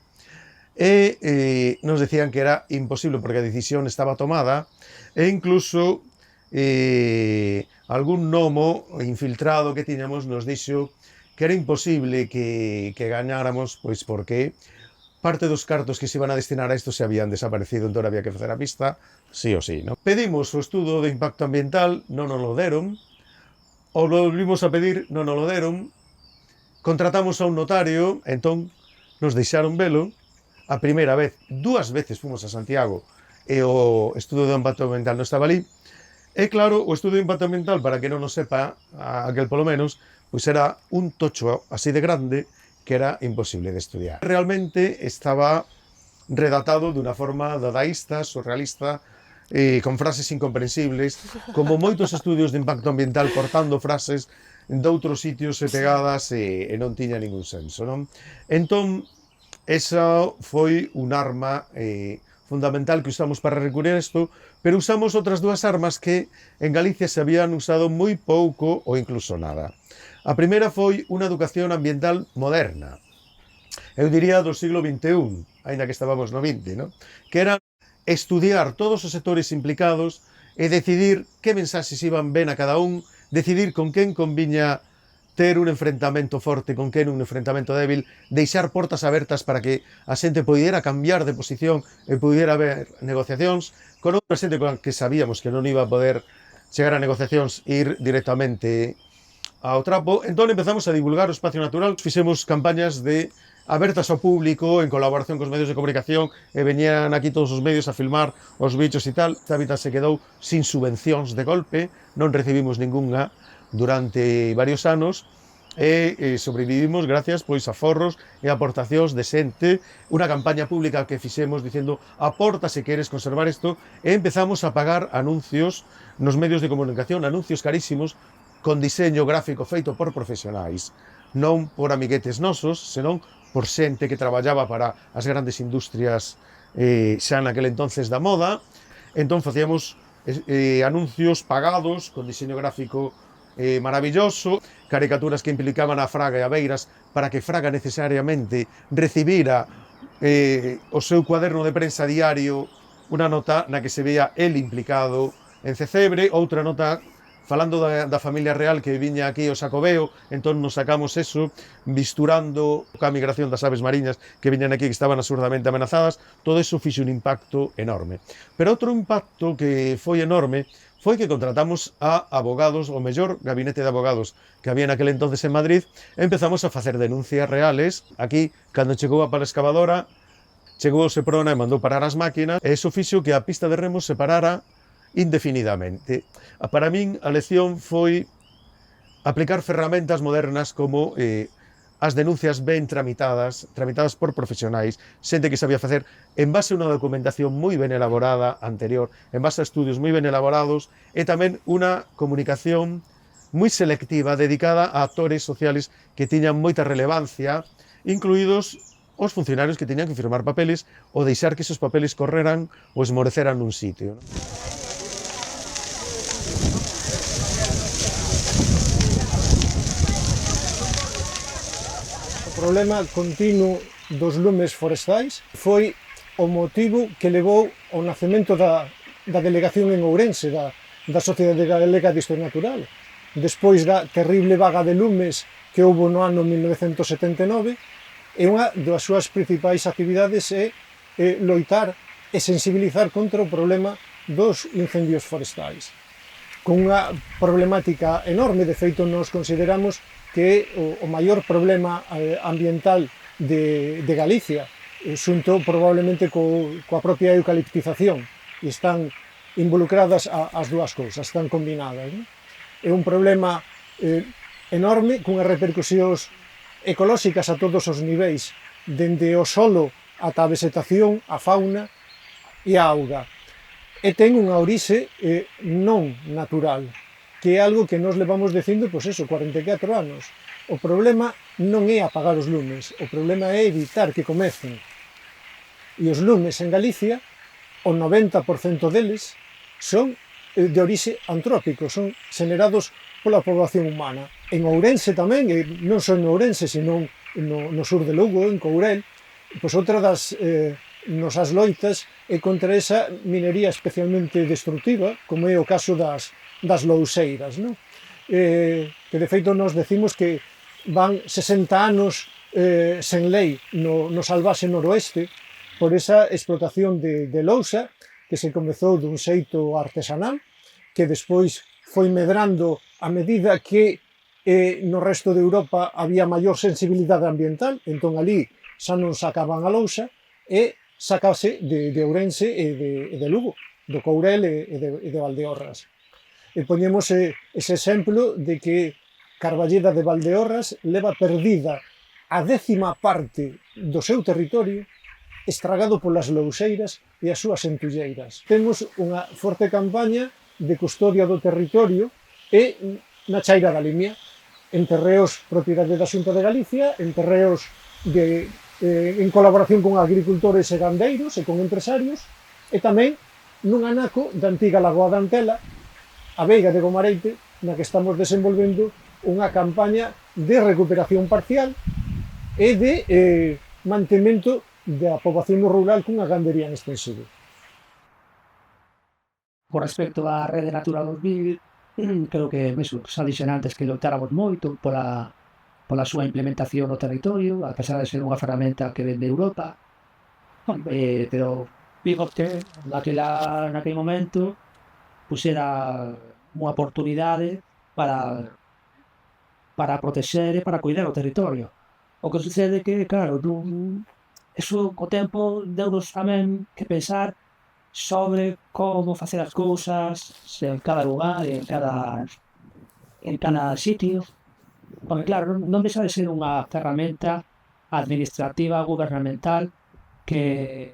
e nos decían que era imposible porque a decisión estaba tomada e incluso algún gnomo infiltrado que tiñamos nos dixo que era imposible que gañáramos, pois porque parte dos cartos que se iban a destinar a isto se habían desaparecido, entón había que facer a pista sí ou sí, non? Pedimos o estudo de impacto ambiental, non nos lo deron, o lo volvimos a pedir, non nos lo deron, contratamos a un notario, entón nos deixaron velo, a primeira vez, 2 veces fomos a Santiago e o estudo do impacto ambiental non estaba ali. E claro, o estudo de impacto ambiental, para que non o sepa, aquel polo menos, pois era un tocho así de grande que era imposible de estudiar. Realmente estaba redactado dunha forma dadaísta, surrealista, con frases incomprensibles, como moitos estudios de impacto ambiental cortando frases de outros sitios e pegadas e non tiña ningún senso, non? Entón, esa foi un arma fundamental que usamos para recurrir isto, pero usamos outras dúas armas que en Galicia se habían usado moi pouco ou incluso nada. A primeira foi unha educación ambiental moderna, eu diría do siglo XXI, aínda que estábamos no XX, non? Que era estudiar todos os sectores implicados e decidir que mensaxes iban ben a cada un, decidir con quen conviña ter un enfrentamento forte, con quen un enfrentamento débil, deixar portas abertas para que a xente poidera cambiar de posición e poidera haber negociacións, con outra xente con que sabíamos que non iba a poder chegar a negociacións e ir directamente ao trapo. Entón empezamos a divulgar o espacio natural, fixemos campañas de abertas ao público, en colaboración cos medios de comunicación, e veñían aquí todos os medios a filmar os bichos e tal. Este hábitat se quedou sin subvencións de golpe, non recibimos ningunha durante varios anos, e sobrevivimos gracias pois a forros e aportacións de xente, unha campaña pública que fixemos dicendo aporta se queres conservar isto, e empezamos a pagar anuncios nos medios de comunicación, anuncios carísimos, con diseño gráfico feito por profesionais, non por amiguetes nosos, senón por xente que traballaba para as grandes industrias xa naquele entonces da moda. Entón facíamos anuncios pagados con diseño gráfico maravilloso, caricaturas que implicaban a Fraga e a Beiras para que Fraga necesariamente recibira o seu cuaderno de prensa diario unha nota na que se veía el implicado en Cecebre, outra nota falando da familia real que viña aquí ao Xacobeo. Entón nos sacamos eso, misturando a migración das aves mariñas que viñan aquí que estaban absurdamente amenazadas. Todo eso fixe un impacto enorme. Pero outro impacto que foi enorme foi que contratamos a abogados, o mellor gabinete de abogados que había naquele entonces en Madrid, e empezamos a facer denuncias reales. Aquí, cando chegou a pala excavadora, chegou o Seprona e mandou parar as máquinas, e iso fixo que a pista de remos se parara indefinidamente. Para min, a lección foi aplicar ferramentas modernas como as denuncias ben tramitadas por profesionais, xente que sabía facer en base a unha documentación moi ben elaborada anterior, en base a estudios moi ben elaborados, e tamén unha comunicación moi selectiva dedicada a actores sociales que tiñan moita relevancia, incluídos os funcionarios que tiñan que firmar papeles ou deixar que esos papeles correran ou esmoreceran nun sitio, non? O problema continuo dos lumes forestais foi o motivo que levou ao nacemento da delegación en Ourense, da Sociedade Galega de Historia Natural. Despois da terrible vaga de lumes que houve no ano 1979, e unha das súas principais actividades é loitar e sensibilizar contra o problema dos incendios forestais. Con unha problemática enorme, de feito nos consideramos que é o maior problema ambiental de Galicia, xunto probablemente coa propia eucaliptización, e están involucradas as dúas cousas, están combinadas, non? É un problema enorme, cunhas repercusións ecolóxicas a todos os niveis, dende o solo ata a vegetación, a fauna e a auga. E ten unha orixe non natural, que é algo que nos levamos dicindo, pois eso, 44 anos. O problema non é apagar os lumes, o problema é evitar que comecen. E os lumes en Galicia, o 90% deles, son de orixe antrópico, son xenerados pola población humana. En Ourense tamén, e non só en Ourense, senón no sur de Lugo, en Courel, pois outra das nosas loitas é contra esa minería especialmente destructiva, como é o caso das louseiras, non? Que de feito nos decimos que van 60 anos sen lei no salvaxe noroeste por esa explotación de lousa que se comezou dun xeito artesanal, que despois foi medrando a medida que no resto de Europa había maior sensibilidade ambiental, entón ali xa non sacaban a lousa e sacase de Ourense e de Lugo, do Courel e de Valdeorras. E poñemos ese exemplo de que Carballeda de Valdeorras leva perdida a 10ª parte do seu territorio estragado polas louxeiras e as súas entulleiras. Temos unha forte campaña de custodia do territorio e na Chaira da Limia, en terreos propiedade da Xunta de Galicia, en terreos en colaboración con agricultores e gandeiros e con empresarios, e tamén nun anaco da antiga Lagoa da Antela, a Veiga de Gomareite, na que estamos desenvolvendo unha campaña de recuperación parcial e de mantemento da poboación rural cunha gandería en extensivo. Con respecto á Rede Natura 2000, creo que, xa dixen antes, que loitáramos moito pola súa implementación no territorio, a pesar de ser unha ferramenta que ven de Europa, pero digo que naquele momento era unha oportunidade para protexer e para cuidar o territorio. O que sucede que, claro, eso co tempo deu-nos tamén que pensar sobre como facer as cousas en cada lugar, en cada sitio, porque claro, non deixa de ser unha ferramenta administrativa, gubernamental, que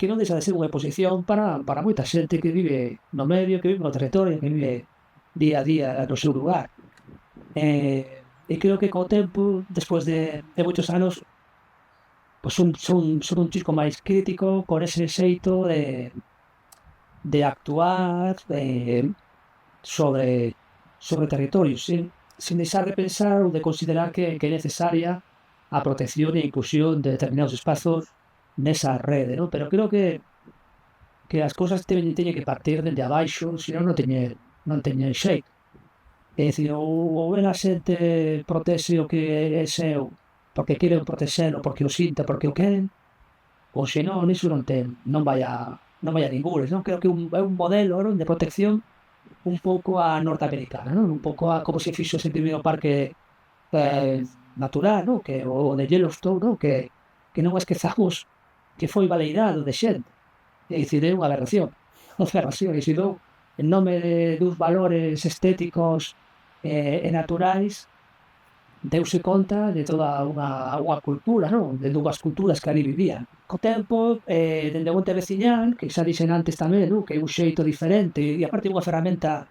non deixa de ser unha exposición para moita xente que vive no medio, que vive no territorio, que vive día a día no seu lugar. E creo que co tempo, despois de moitos anos, son un chisco máis crítico con ese xeito de actuar sobre territorios, sin deixar de pensar ou de considerar que é necesaria a protección e a inclusión de determinados espazos nesa rede, ¿no? Pero creo que as cousas teñen que partir dende abaixo, senón non teñen xeito. É dicir, ou a xente protexe o que é seu porque queren protexelo, porque o sinta, porque o queren, ou senón, iso non vai a ningures, non? Creo que é un modelo de protección un pouco a norteamericana, non? Un pouco a como se fixo ese primeiro parque natural, non? O de Yellowstone, non? Que non esquezamos que foi baleirado de xente. É dicir, é unha aberración. E se dou, en nome dos valores estéticos e naturais, deuse conta de toda unha cultura, non? De dúas culturas que ali vivían. Co tempo, dende o monte veciñal, que xa dixen antes tamén, non? Que é un xeito diferente, e aparte unha ferramenta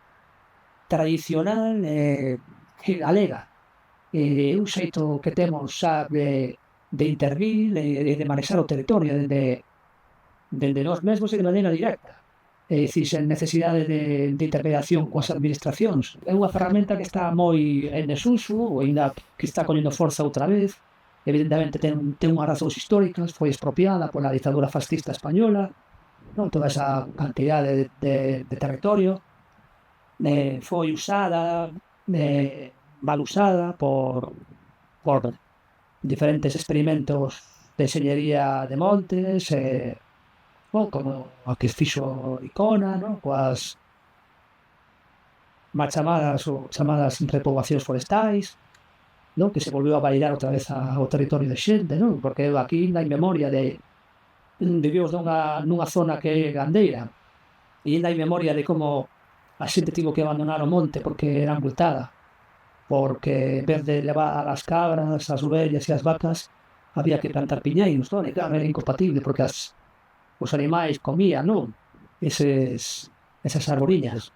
tradicional e galega. É un xeito que temos xa de intervir e de manexar o territorio dende nós mesmos e de maneira directa. É dicir, sen necesidade de intermediación coas administracións. É unha ferramenta que está moi en desuso, ou ainda que está collendo forza outra vez. Evidentemente ten unhas razóns históricas, foi expropiada pola ditadura fascista española, non? Toda esa cantidade de territorio foi usada, mal usada por diferentes experimentos de enxeñería de montes, como a que fixo Icona, non? Coas máis chamadas repoboacións forestais, non? Que se volveu a validar outra vez ao territorio de xente, non? Porque aquí ainda hai memoria vivimos nunha zona que é gandeira, e ainda hai memoria de como a xente tivo que abandonar o monte porque era multada, porque en vez de levar as cabras, as ovellas e as vacas, había que plantar piñeiros, non? E claro, era incompatible porque os animais comían, non? Esas arboriñas.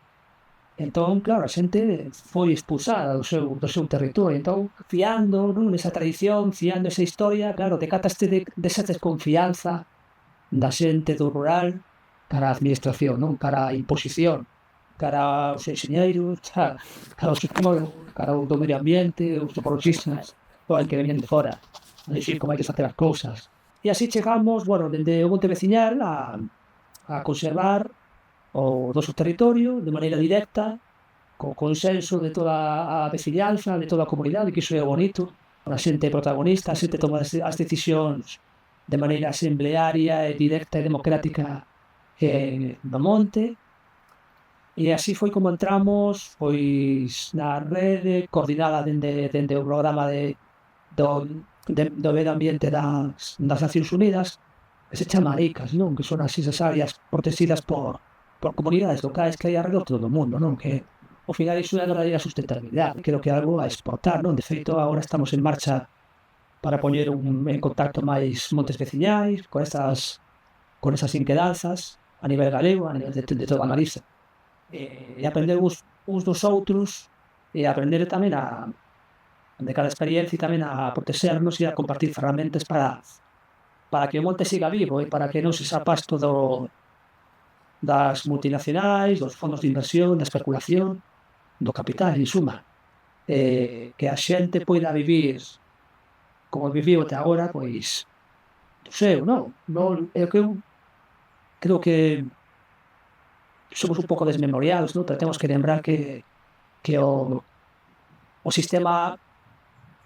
Entón, claro, a xente foi expulsada do seu territorio. Entón, fiando nesa tradición, fiando esa historia, claro, decataste desa desconfianza da xente do rural cara a administración, non? Cara a imposición, cara aos enxeñeiros, cara ao do medio ambiente, os ecologistas, o que venían de fora, a dicir como hai que facer as cousas. E así chegamos, dende o monte veciñal a conservar o noso territorio de maneira directa, co consenso de toda a veciñanza, de toda a comunidade, que iso é bonito, a xente protagonista, a xente toma as decisións de maneira asemblearia e directa e democrática no monte, e así foi como entramos na rede coordinada dende o programa do medio ambiente das Nacións Unidas, se chama Aricas, non? Que son así esas áreas protegidas por comunidades locais que hai alrededor de todo o mundo, non? Que ao final iso é a verdadeira sustentabilidade, creo que é algo a exportar, non? De feito, agora estamos en marcha para poñer en contacto máis montes veciñais con esas inquedanzas a nivel galego, a nivel de toda a Galiza. E aprender uns dos outros e aprender tamén de cada experiencia e tamén a protexernos e a compartir ferramentas para que o monte siga vivo e para que non se xa pasto das multinacionais, dos fondos de inversión, da especulación, do capital, en suma. Que a xente poida vivir como viviu até agora, pois, do seu, non? É o que eu creo que somos un pouco desmemoriados, non? Pero temos que lembrar que o sistema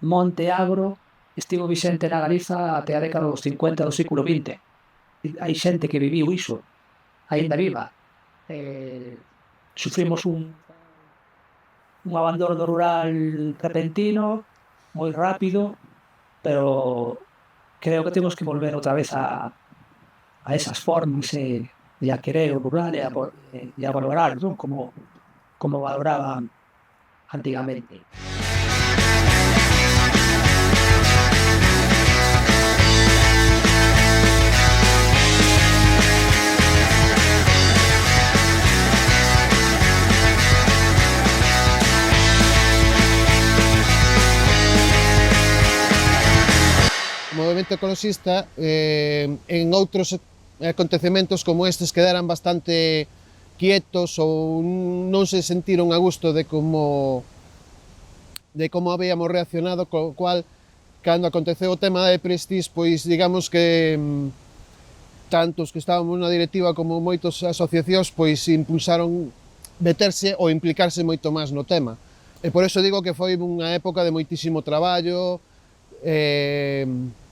monte-agro estivo vixente na Galiza até a década dos 50 do século XX. Hai xente que viviu iso, aínda viva. Sufrimos un abandono rural repentino, moi rápido, pero creo que temos que volver outra vez a esas formas e a querer o rural e a valorar, non? Como valoraban antigamente. O movemento ecoloxista en outros acontecementos como estes quedaran bastante quietos ou non se sentiron a gusto de como habíamos reaccionado, co cual, cando aconteceu o tema de Prestige, pois digamos que tanto os que estábamos na directiva como moitas asociacións pois impulsaron meterse ou implicarse moito máis no tema. E por iso digo que foi unha época de moitísimo traballo,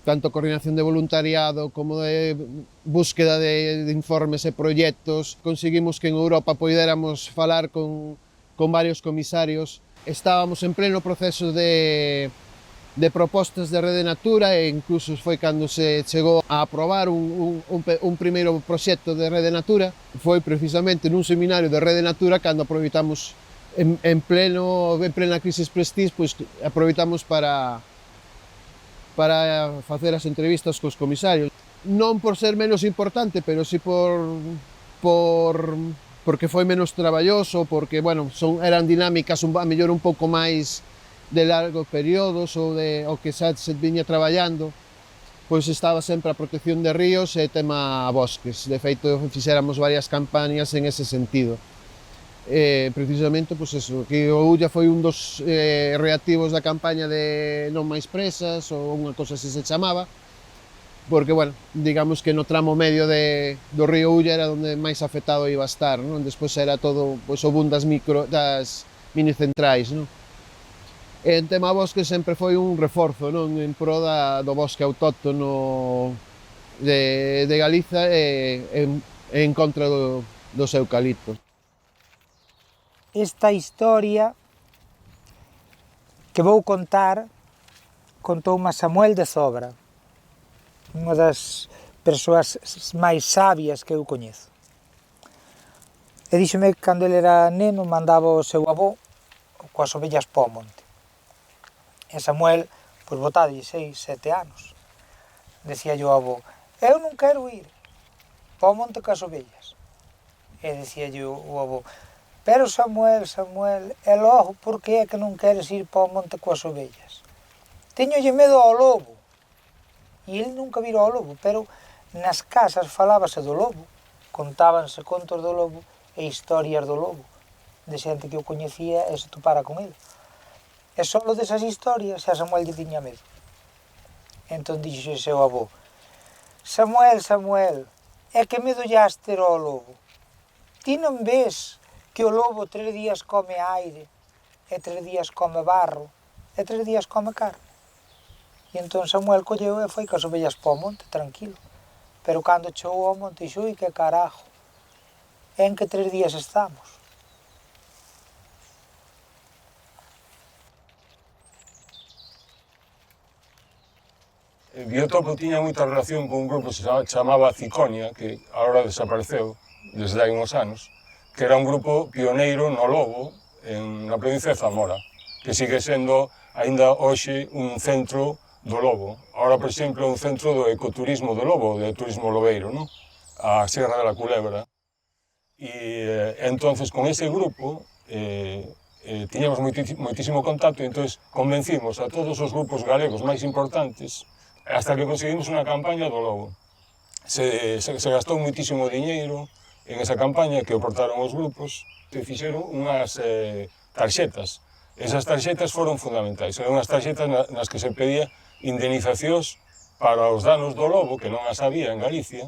tanto coordinación de voluntariado como de búsqueda de informes e proxectos. Conseguimos que en Europa poidéramos falar con varios comisarios. Estábamos en pleno proceso de propostas de Rede Natura e incluso foi cando se chegou a aprobar un primeiro proxecto de Rede Natura. Foi precisamente nun seminario de Rede Natura cando aproveitamos en plena crisis Prestige, pois aproveitamos para facer as entrevistas cos comisarios. Non por ser menos importante, pero si porque foi menos traballoso, porque, bueno, eran dinámicas a mellor un pouco máis de largos períodos ou que xa se viña traballando, pois estaba sempre a protección de ríos e tema bosques. De feito, fixéramos varias campañas en ese sentido. Precisamente, pois eso, que o Ulla foi un dos reactivos da campaña de Non máis presas ou unha cosa así se chamaba, porque, bueno, digamos que no tramo medio do río Ulla era onde máis afectado iba a estar, non? Despois era todo pois, o boom das minicentrais, non? E en tema bosque sempre foi un reforzo, non? En pro do bosque autóctono de Galiza e en contra dos eucaliptos. Esta historia que vou contar contouma Samuel de Zobra, unha das persoas máis sabias que eu coñezo. E díxome que cando ele era neno mandaba o seu avó coas ovellas po monte. E Samuel, pois botalle 6, 7 anos. Decía o avó, eu non quero ir po monte coas ovellas. E decía o avó, pero Samuel, e logo, por que é que non queres ir para o monte coas ovellas? Teñolle medo ao lobo. E ele nunca vira ao lobo, pero nas casas falábase do lobo, contábanse contos do lobo e historias do lobo, de xente que o coñecía e se topara con ele. E só desas historias a Samuel lle tiña medo. Entón dixo o seu avó, Samuel, é que medo llas ter ao lobo? Ti non ves que o lobo 3 días come aire, e 3 días come barro, e 3 días come carne. E entón Samuel colleu e foi cas ovellas po monte, tranquilo. Pero cando chegou ao monte, xui, que carajo, en que 3 días estamos? Biotopo tiña moita relación con un grupo que se chamaba Ciconia, que agora desapareceu desde hai uns anos, que era un grupo pioneiro no lobo na provincia de Zamora, que sigue sendo aínda hoxe un centro do lobo. Ahora, por exemplo, é un centro do ecoturismo do lobo, do turismo lobeiro, non? A Sierra de la Culebra. E entonces con ese grupo tiñamos moitísimo contacto e entonces convencimos a todos os grupos galegos máis importantes hasta que conseguimos unha campaña do lobo. Se gastou moitísimo diñeiro en esa campaña que aportaron os grupos, que fixeron unhas tarxetas. Esas tarxetas foron fundamentais, eran unhas tarxetas nas que se pedía indemnizacións para os danos do lobo, que non as había en Galicia,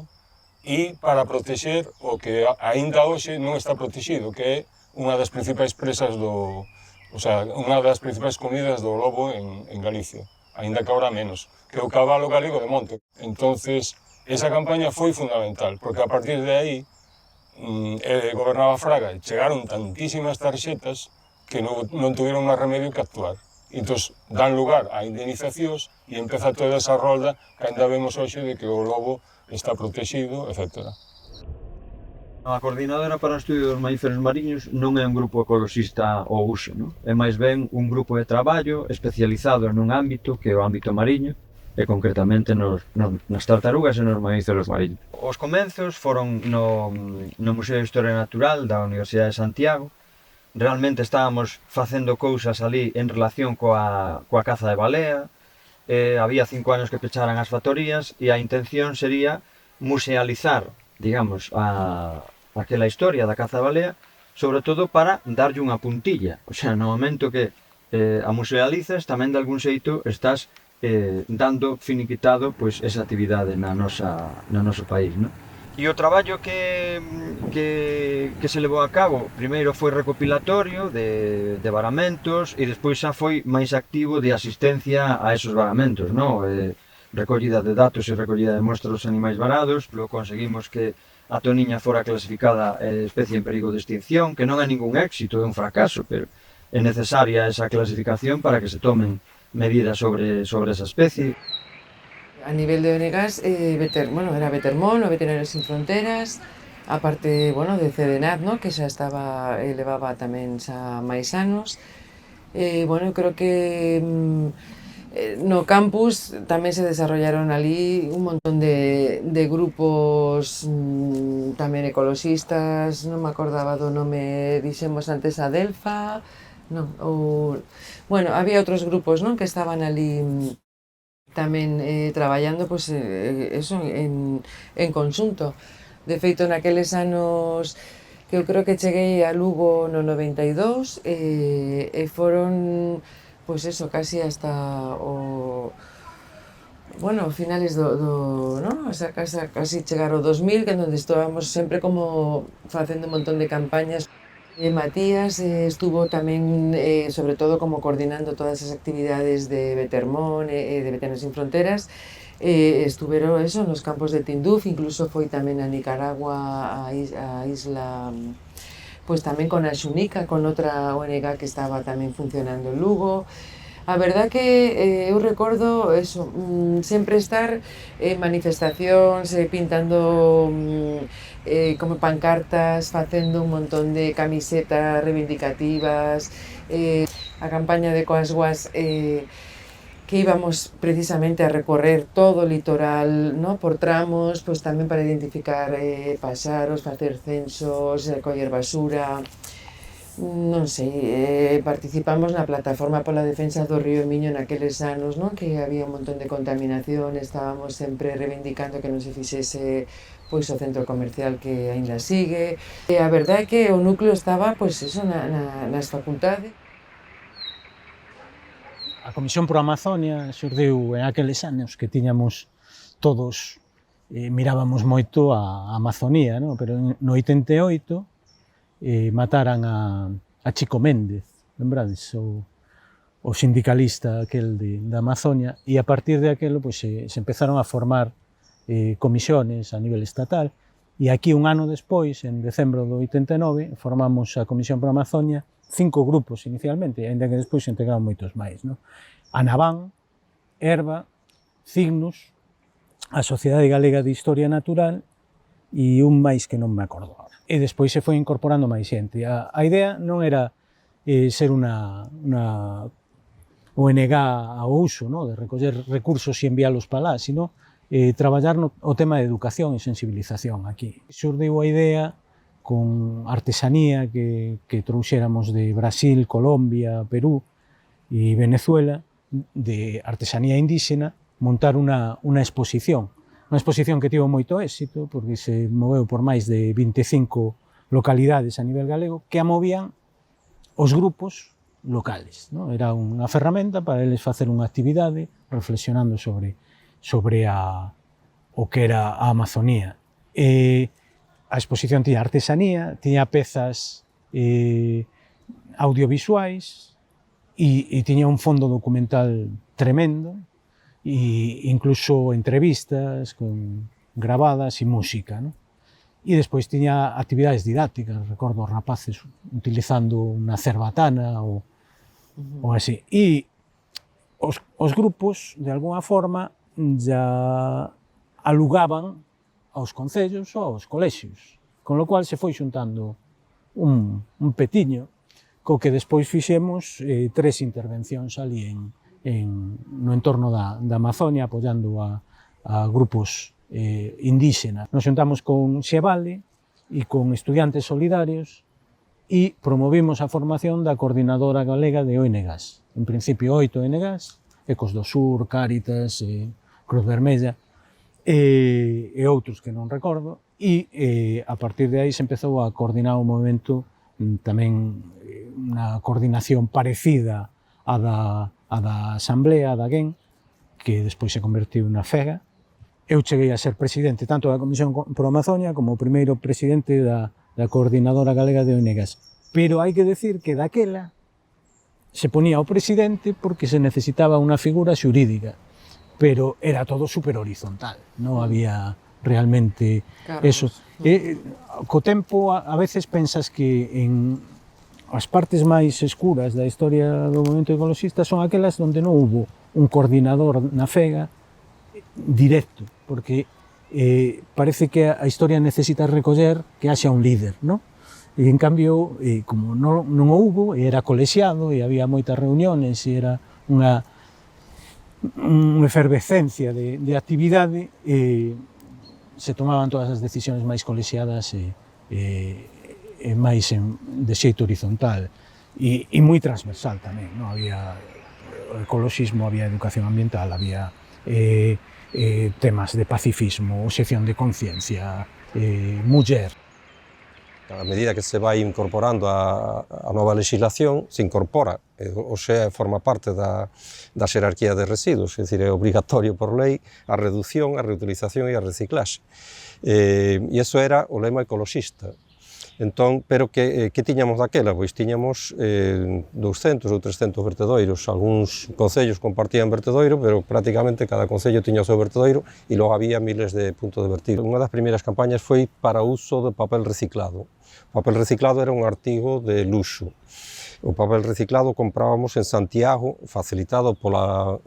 e para protexer o que aínda hoxe non está protegido, que é unha das principais presas unha das principais comidas do lobo en Galicia, aínda que agora menos, que é o cabalo galego de monte. Entonces, esa campaña foi fundamental, porque a partir de aí gobernaba Fraga, chegaron tantísimas tarxetas que non tuveron máis remedio que actuar. Entón, dan lugar a indemnizacións e empeza toda esa rolda que ainda vemos hoxe de que o lobo está protegido, etc. A Coordinadora para o Estudio dos Mamíferos Mariños non é un grupo ecoloxista ao uso, non? É máis ben un grupo de traballo especializado nun ámbito que é o ámbito mariño, e concretamente nas tartarugas e nos mamíferos mariños. Os comenzos foron no Museo de Historia Natural da Universidade de Santiago. Realmente estábamos facendo cousas ali en relación coa caza de balea. Había 5 anos que pecharan as factorías e a intención sería musealizar, digamos, aquela historia da caza de balea, sobre todo para darlle unha puntilla. O sea, no momento que a musealizas, tamén de algún xeito estás dando finiquitado pois esa actividade no noso país, non? E o traballo que se levou a cabo, primeiro foi recopilatorio de varamentos e despois xa foi máis activo de asistencia a esos varamentos, non? Recollida de datos e recollida de mostras dos animais varados, logo conseguimos que a toniña fora clasificada especie en perigo de extinción, que non é ningún éxito, é un fracaso, pero é necesaria esa clasificación para que se tomen medidas sobre esa especie. A nivel de ONGs, era Vetermón, o Veterinarios Sin Fronteras, a parte, de CDNAT, que xa levaba tamén xa máis anos. Creo que no campus tamén se desarrollaron ali un montón de grupos tamén ecoloxistas, non me acordaba do nome, dixemos antes a Delfa, había outros grupos que estaban ali tamén traballando eso en conxunto. De feito, naqueles anos que eu creo que cheguei a Lugo no 92 e foron casi hasta finales casi chegar ao 2000, que onde estábamos sempre como facendo un montón de campañas. Matías estuvo tamén, sobre todo, como coordinando todas as actividades de Vetermón e de Veterinarios Sin Fronteras. Estuveron nos campos de Tinduf, incluso foi tamén a Nicaragua, a isla, tamén con a Xunica, con outra ONG que estaba tamén funcionando en Lugo. A verdad que eu recordo sempre estar en manifestacións, pintando como pancartas, facendo un montón de camisetas reivindicativas, a campaña de Coasguas, que íbamos precisamente a recorrer todo o litoral, por tramos, tamén para identificar paxaros, facer censos, coller basura. Non sei, participamos na plataforma pola defensa do río Miño naqueles anos, que había un montón de contaminación, estábamos sempre reivindicando que non se fixese o centro comercial que aínda sigue. A verdade é que o núcleo estaba nas facultades. A Comisión por Amazonia xurdiu en aqueles anos que tiñamos todos, mirábamos moito a Amazonía, pero no 88 mataran a Chico Méndez, lembrades, o sindicalista aquel da Amazonia, e a partir de aquelo se empezaron a formar comisiones a nivel estatal, e aquí un ano despois, en decembro do 89, formamos a Comisión por Amazonia, 5 grupos inicialmente, ainda que despois se integraron moitos máis. Anabán, Herba, Cignos, a Sociedade Galega de Historia Natural e un máis que non me acordo agora. E despois se foi incorporando máis xente. A idea non era ser unha ONG ao uso, no? De recoller recursos e enviálos para lá, sino traballar o tema de educación e sensibilización aquí. Xurdiu a idea con artesanía que trouxéramos de Brasil, Colombia, Perú e Venezuela, de artesanía indígena, montar unha exposición que tivo moito éxito, porque se moveu por máis de 25 localidades a nivel galego, que a movían os grupos locales, no? Era unha ferramenta para eles facer unha actividade reflexionando sobre o que era a Amazonía. A exposición tiña artesanía, tiña pezas audiovisuais e tiña un fondo documental tremendo, e incluso entrevistas grabadas e música, no? E despois tiña actividades didácticas, recordo os rapaces utilizando unha cerbatana ou así. E os grupos, de alguna forma, ya alugaban aos concellos ou aos colexios, con lo cual se foi xuntando un petiño, co que despois fixemos 3 intervencións ali no entorno da Amazonia, apoiando a grupos indígenas. Nos xuntamos con Xevale e con Estudiantes Solidarios e promovimos a formación da Coordinadora Galega de ONGs. En principio 8 ONGs, Ecos do Sur, Cáritas, Cruz Vermella e outros que non recordo, e a partir de aí se empezou a coordinar o movimento, tamén unha coordinación parecida a da Asamblea, da GEN, que despois se convertiu na FEGA. Eu cheguei a ser presidente tanto da Comisión pro Amazonia como o primeiro presidente da Coordinadora Galega de ONGs. Pero hai que decir que daquela se ponía o presidente porque se necesitaba unha figura xurídica, pero era todo super horizontal, non había realmente eso. Co tempo, a veces pensas que en as partes máis escuras da historia do movimento ecoloxista son aquelas onde non hubo un coordinador na FEGA directo, porque parece que a historia necesita recoller que haxa un líder, non? E en cambio, como non houbo, era colexiado e había moitas reuniones e era unha efervescencia de actividade, se tomaban todas as decisións máis colexiadas e máis de xeito horizontal e moi transversal tamén, non? Había ecoloxismo, había educación ambiental, había temas de pacifismo, obxección de conciencia, muller. A medida que se vai incorporando a nova legislación, se incorpora, ou sea, forma parte da xerarquía de residuos, é dicir, é obrigatorio por lei a reducción, a reutilización e a reciclaxe. E iso era o lema ecoloxista. Entón, pero que tiñamos daquela? Pois tiñamos 200 ou 300 vertedoiros. Algúns concellos compartían vertedoiro, pero prácticamente cada concello tiña o seu vertedoiro e logo había miles de puntos de vertido. Unha das primeiras campañas foi para o uso de papel reciclado. O papel reciclado era un artigo de luxo. O papel reciclado comprábamos en Santiago, facilitado pola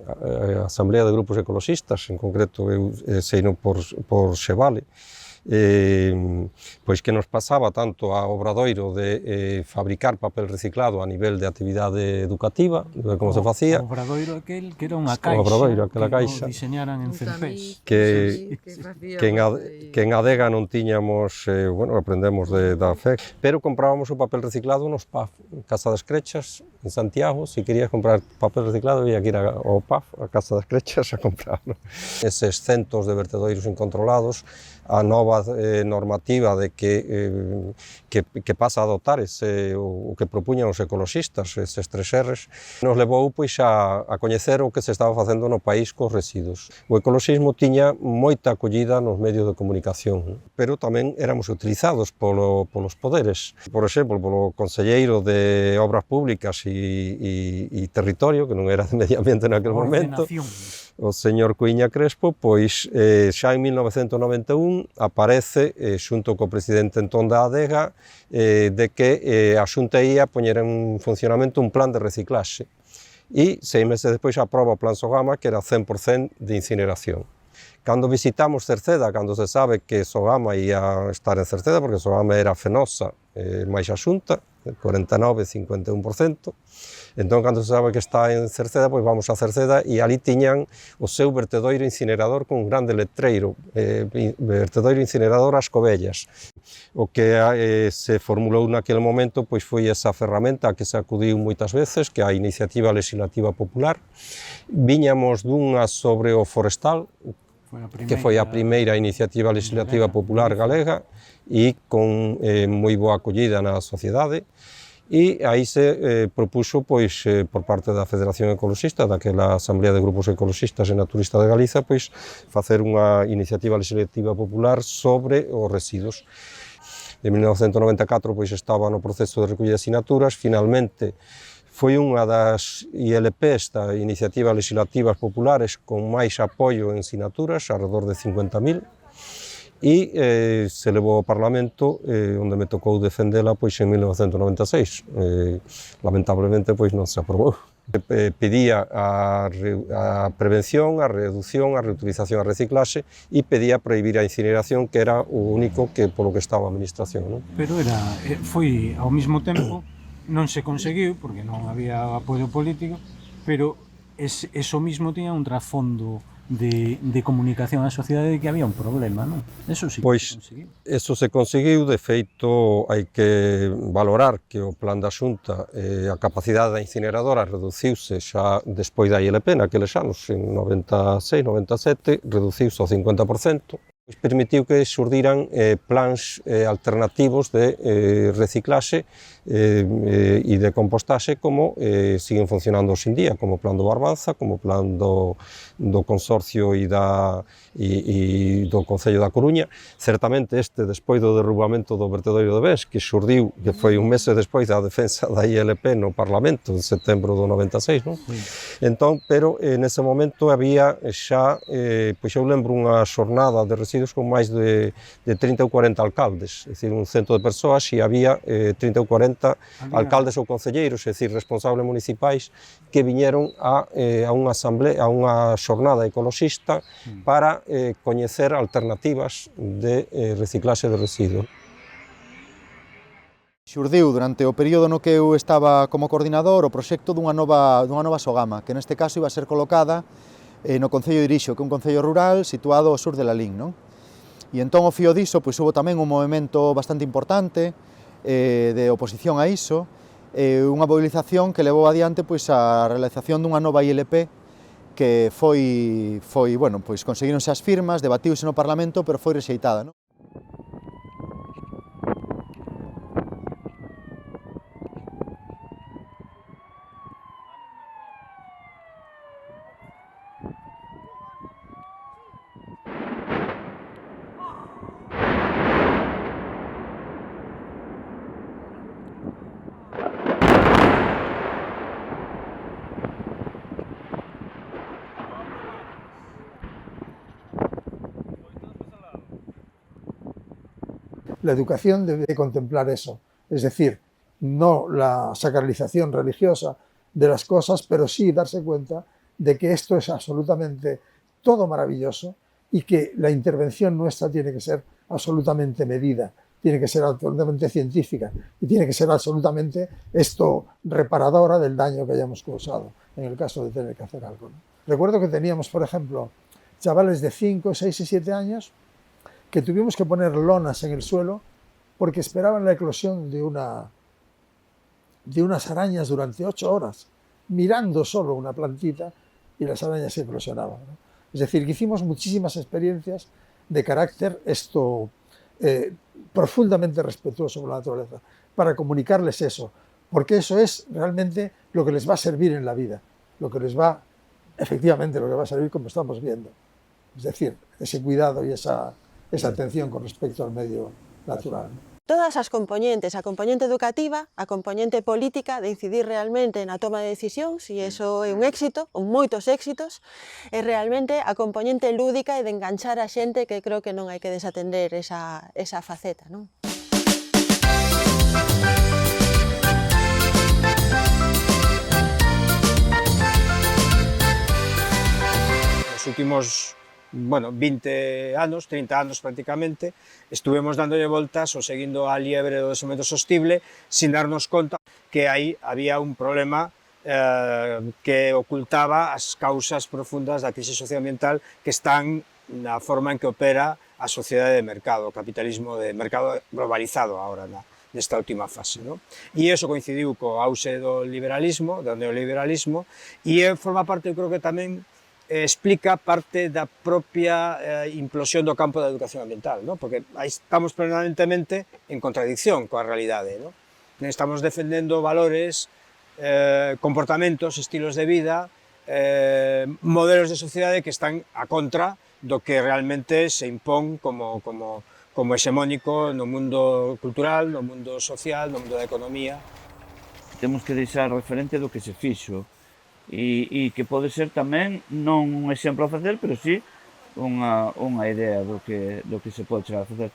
Asamblea de Grupos Ecoloxistas, en concreto eu seino por Xevale, pois que nos pasaba tanto a Obradoiro de fabricar papel reciclado a nivel de actividade educativa, de como se facía. O Obradoiro aquel que era unha caixa, aquela caixa, que o diseñaran en Cerpés. Que en Adega non tiñamos, aprendemos da FEG, pero comprábamos o papel reciclado nos PAF, Casa das Crechas, en Santiago. Se querías comprar papel reciclado, había que ir ao PAF, a Casa das Crechas, a comprarlo. Eses centos de vertedoiros incontrolados, a nova normativa de que pasa a adoptar o que propuñan os ecoloxistas, estes 3 Rs, nos levou pois a coñecer o que se estaba facendo no país cos residuos. O ecoloxismo tiña moita acollida nos medios de comunicación, pero tamén éramos utilizados polos poderes. Por exemplo, polo conselleiro de Obras Públicas e Territorio, que non era de Medio Ambiente naquele momento, o señor Cuíña Crespo, pois xa en 1991 aparece, xunto co presidente entón da Adega, de que a Xunta ia poñer en funcionamento un plan de reciclaxe. e 6 meses despois aproba o Plan Sogama, que era 100% de incineración. Cando visitamos Cerceda, cando se sabe que Sogama ia estar en Cerceda, porque Sogama era Fenosa máis a Xunta, 49-51%, entón cando se sabe que está en Cerceda, pois vamos a Cerceda e ali tiñan o seu vertedoiro incinerador con un grande letreiro, vertedoiro incinerador As Covellas. O que se formulou naquele momento pois foi esa ferramenta a que se acudiu moitas veces, que é a Iniciativa Legislativa Popular. Viñamos dunha sobre o forestal, que foi a primeira iniciativa legislativa popular galega e con moi boa acollida na sociedade, e aí se propuxo pois, por parte da Federación Ecoloxista, daquela Asamblea de Grupos Ecoloxistas e Naturistas de Galiza, pois facer unha iniciativa legislativa popular sobre os residuos. En 1994 pois, estaba no proceso de recollida de asinaturas, finalmente foi unha das ILPs, da Iniciativas Legislativas Populares, con máis apoio en sinaturas, alrededor de 50.000, e se levou ao Parlamento, onde me tocou defendela pois, en 1996. Lamentablemente pois, non se aprobou. Pedía a prevención, a reducción, a reutilización, a reciclaxe, e pedía prohibir a incineración, que era o único que polo que estaba a administración. Non? Pero foi ao mesmo tempo, non se conseguiu, porque non había apoio político, pero eso mismo tiña un trasfondo de comunicación á sociedade de que había un problema, non? Eso sí que se conseguiu. Eso se conseguiu, de feito, hai que valorar que o plan da Xunta, a capacidade da incineradora reduciuse xa despois da ILP, naqueles anos, en 96, 97, reduciuse ao 50%, permitiu que xurdiran plans alternativos de reciclaxe e de compostaxe como siguen funcionando hoxe en día, como o plan do Barbanza, como o plan do Consorcio e do Concello da Coruña. Certamente este, despois do derrubamento do vertedoiro de Bens, que xurdiu, que foi un mes despois da defensa da ILP no Parlamento, en setembro do 96, non? Entón, pero nese momento había xa, pois eu lembro unha xornada de residuos con máis de 30 ou 40 alcaldes, é dicir, un cento de persoas, e había 30 ou 40 alcaldes ou concelleiros, é dicir, responsables municipais, que viñeron a unha asamblea, a unha xornada ecoloxista para coñecer alternativas de reciclaxe de residuos. Xurdiu durante o período no que eu estaba como coordinador o proxecto dunha nova Sogama, que neste caso iba a ser colocada no Concello de Irixo, que é un concello rural situado ao sur de Lalín, non? E entón, ao fío diso, pois, houve tamén un movimento bastante importante de oposición a iso, unha movilización que levou adiante pois, a realización dunha nova ILP que foi bueno, pois, conseguironse as firmas, debatiuse no Parlamento, pero foi rexeitada, non? La educación debe contemplar eso, es decir, no la sacralización religiosa de las cosas, pero sí darse cuenta de que esto es absolutamente todo maravilloso y que la intervención nuestra tiene que ser absolutamente medida, tiene que ser absolutamente científica y tiene que ser absolutamente reparadora del daño que hayamos causado en el caso de tener que hacer algo, ¿no? Recuerdo que teníamos, por ejemplo, chavales de 5, 6 y 7 años que tuvimos que poner lonas en el suelo porque esperaban la eclosión de unas arañas durante 8 horas, mirando solo una plantita y las arañas se eclosionaban, ¿no? Es decir, que hicimos muchísimas experiencias de carácter profundamente respetuoso con la naturaleza, para comunicarles eso, porque eso es realmente lo que les va a servir en la vida, efectivamente lo que va a servir como estamos viendo, es decir, ese cuidado y esa atención con respecto al medio natural. Todas as componentes, a componente educativa, a componente política, de incidir realmente na toma de decisións, e iso é un éxito, ou moitos éxitos, e realmente a componente lúdica e de enganchar a xente, que creo que non hai que desatender esa faceta, non? últimos 20 anos, 30 anos prácticamente, estuvemos dándolle voltas ou seguindo a liebre do desenvolvemento sostible sin darnos conta que aí había un problema que ocultaba as causas profundas da crise socioambiental que están na forma en que opera a sociedade de mercado, o capitalismo de mercado globalizado agora nesta última fase. E iso coincidiu co auxe do liberalismo, do neoliberalismo, e forma parte, eu creo que tamén explica parte da propia implosión do campo da educación ambiental, porque aí estamos permanentemente en contradicción coa realidade. Estamos defendendo valores, comportamentos, estilos de vida, modelos de sociedade que están a contra do que realmente se impón como hexemónico no mundo cultural, no mundo social, no mundo da economía. Temos que deixar referente do que se fixo, e que pode ser tamén non un exemplo a facer, pero sí unha idea do que se pode chegar a facer.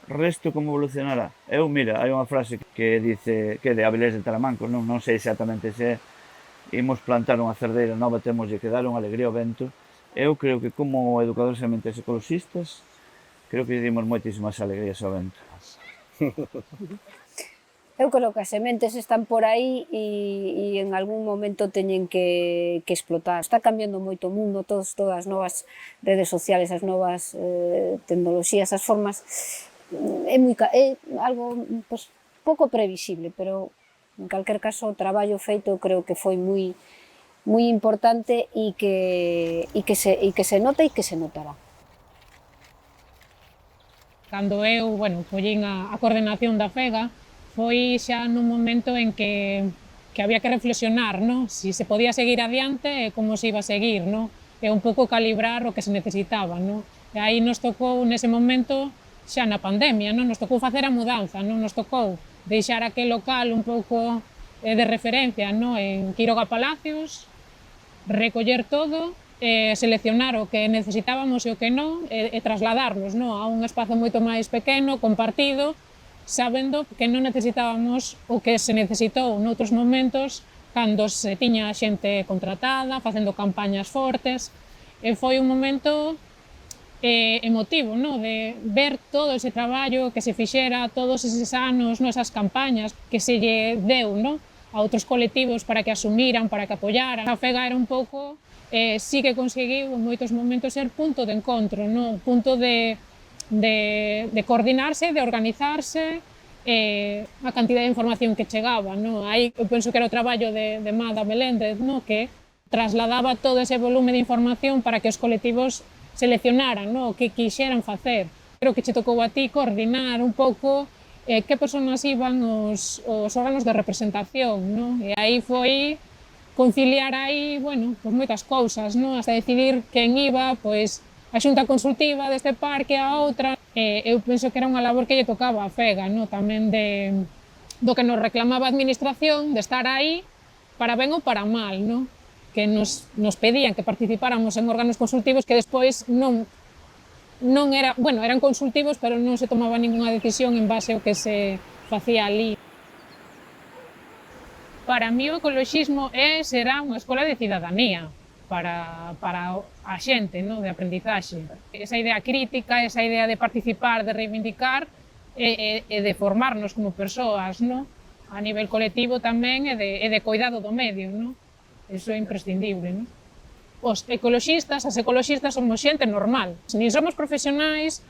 Resto como evolucionará? Mira, hai unha frase que dice que é de Avilés de Taramanco, non sei exactamente se imos plantar unha cerdeira nova, temos que dar unha alegría ao vento. Eu creo que como educadores ambientais ecologistas creo que dimos moitísimas alegrías ao vento. Eu creo que as sementes están por aí e en algún momento teñen que explotar. Está cambiando moito o mundo, todas as novas redes sociales, as novas tecnoloxías, as formas, é algo pouco previsible, pero en calquer caso o traballo feito creo que foi moi importante e que se nota e que se notará. Cando eu, collín a coordenación da FEGA, foi xa nun momento en que había que reflexionar, si se podía seguir adiante e como se iba a seguir, e un pouco calibrar o que se necesitaba. E aí nos tocou nese momento xa na pandemia, nos tocou facer a mudanza, nos tocou deixar aquel local un pouco de referencia en Quiroga Palacios, recoller todo, seleccionar o que necesitábamos e o que non, e trasladarnos a un espazo moito máis pequeno, compartido, sabendo que non necesitábamos o que se necesitou noutros momentos cando se tiña xente contratada, facendo campañas fortes, e foi un momento emotivo, de ver todo ese traballo que se fixera todos eses anos, esas campañas que se lle deu a outros colectivos para que asumiran, para que apoyaran. A FEGA era un pouco, sí que conseguiu en moitos momentos ser punto de encontro, punto de coordinarse, de organizarse, a cantidad de información que chegaba. Aí eu penso que era o traballo de Mada Meléndez, que trasladaba todo ese volume de información para que os colectivos seleccionaran o que quixeran facer. Creo que che tocou a ti coordinar un pouco que persoas iban os órganos de representación, e aí foi conciliar aí, moitas cousas, hasta decidir quen iba, a xunta consultiva deste parque a outra. Eu penso que era unha labor que lle tocaba a FEGA, tamén do que nos reclamaba a administración, de estar aí para ben ou para mal, que nos pedían que participáramos en órganos consultivos que despois non eran consultivos, pero non se tomaba ninguna decisión en base ao que se facía ali. Para mí o ecoloxismo será unha escola de cidadanía para a xente, de aprendizaxe. Esa idea crítica, esa idea de participar, de reivindicar e de formarnos como persoas, a nivel colectivo tamén e de cuidado do medio. Eso é imprescindible. Os ecoloxistas, as ecoloxistas somos xente normal. Nin somos profesionais,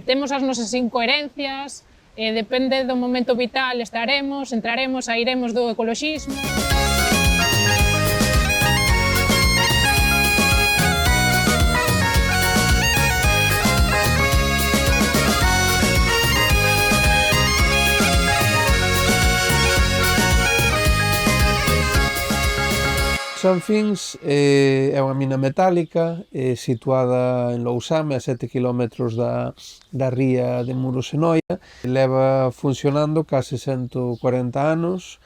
temos as nosas incoherencias, depende do momento vital entraremos, sairemos do ecoloxismo. Sanfins é unha mina metálica situada en Lousame, a 7 km da ría de Muros e Noia. Leva funcionando case 140 anos,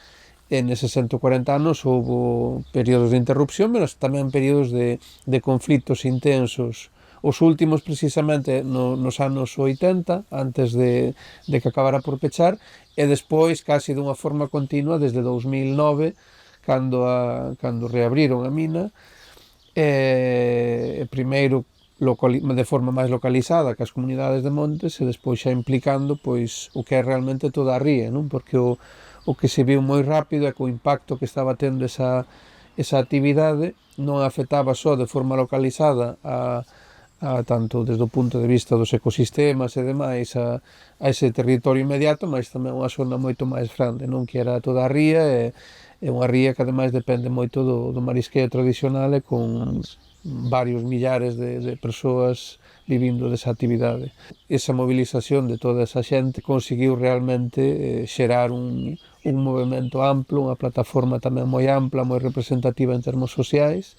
e neses 140 anos houve períodos de interrupción, pero tamén períodos de conflitos intensos. Os últimos precisamente nos anos 80, antes de que acabara por pechar, e despois casi dunha forma continua desde 2009, cando reabriron a mina, primeiro de forma máis localizada que as comunidades de montes e despois xa implicando pois o que é realmente toda a ría, non? Porque o que se viu moi rápido é que o impacto que estaba tendo esa actividade non afectaba só de forma localizada a tanto desde o punto de vista dos ecosistemas e demais a ese territorio inmediato, mas tamén unha zona moito máis grande, non? Que era toda a ría e unha ría que ademais depende moito do marisqueo tradicional e con varios millares de persoas vivindo desa actividade. Esa movilización de toda esa xente conseguiu realmente xerar un movimento amplo, unha plataforma tamén moi ampla, moi representativa en termos sociais,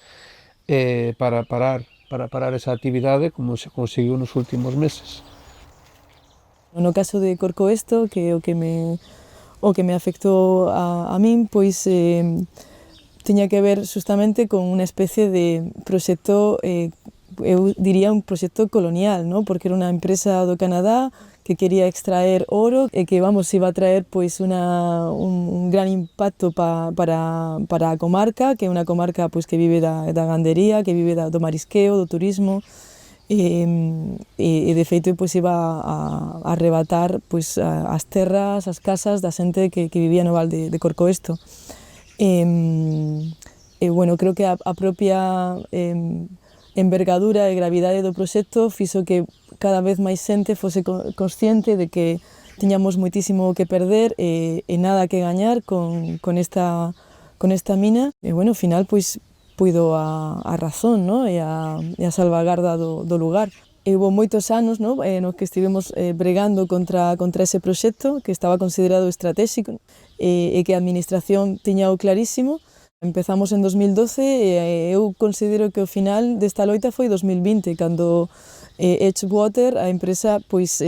para parar esa actividade como se conseguiu nos últimos meses. No caso de Corcoesto, que o que me afectou a min, pois tiña que ver justamente con unha especie de proxecto, eu diría un proxecto colonial, ¿no? Porque era unha empresa do Canadá que quería extraer oro e que, vamos, iba a traer pois un gran impacto para a comarca, que é unha comarca pois que vive da gandería, que vive do marisqueo, do turismo, e de feito pois iba a arrebatar pois as terras, as casas da xente que vivía no Val de Corcoesto. Bueno, creo que a propia envergadura e gravidade do proxecto fixo que cada vez máis xente fose consciente de que tiñamos moitísimo que perder e nada que gañar con esta mina. E, bueno, ao final, pois, puido a razón, no? E a salvagarda do lugar. E houve moitos anos, no? Nos que estivemos bregando contra ese proxecto que estaba considerado estratégico e que a administración tiña o clarísimo. Empezamos en 2012 e eu considero que o final desta loita foi 2020, cando Edgewater, a empresa, pois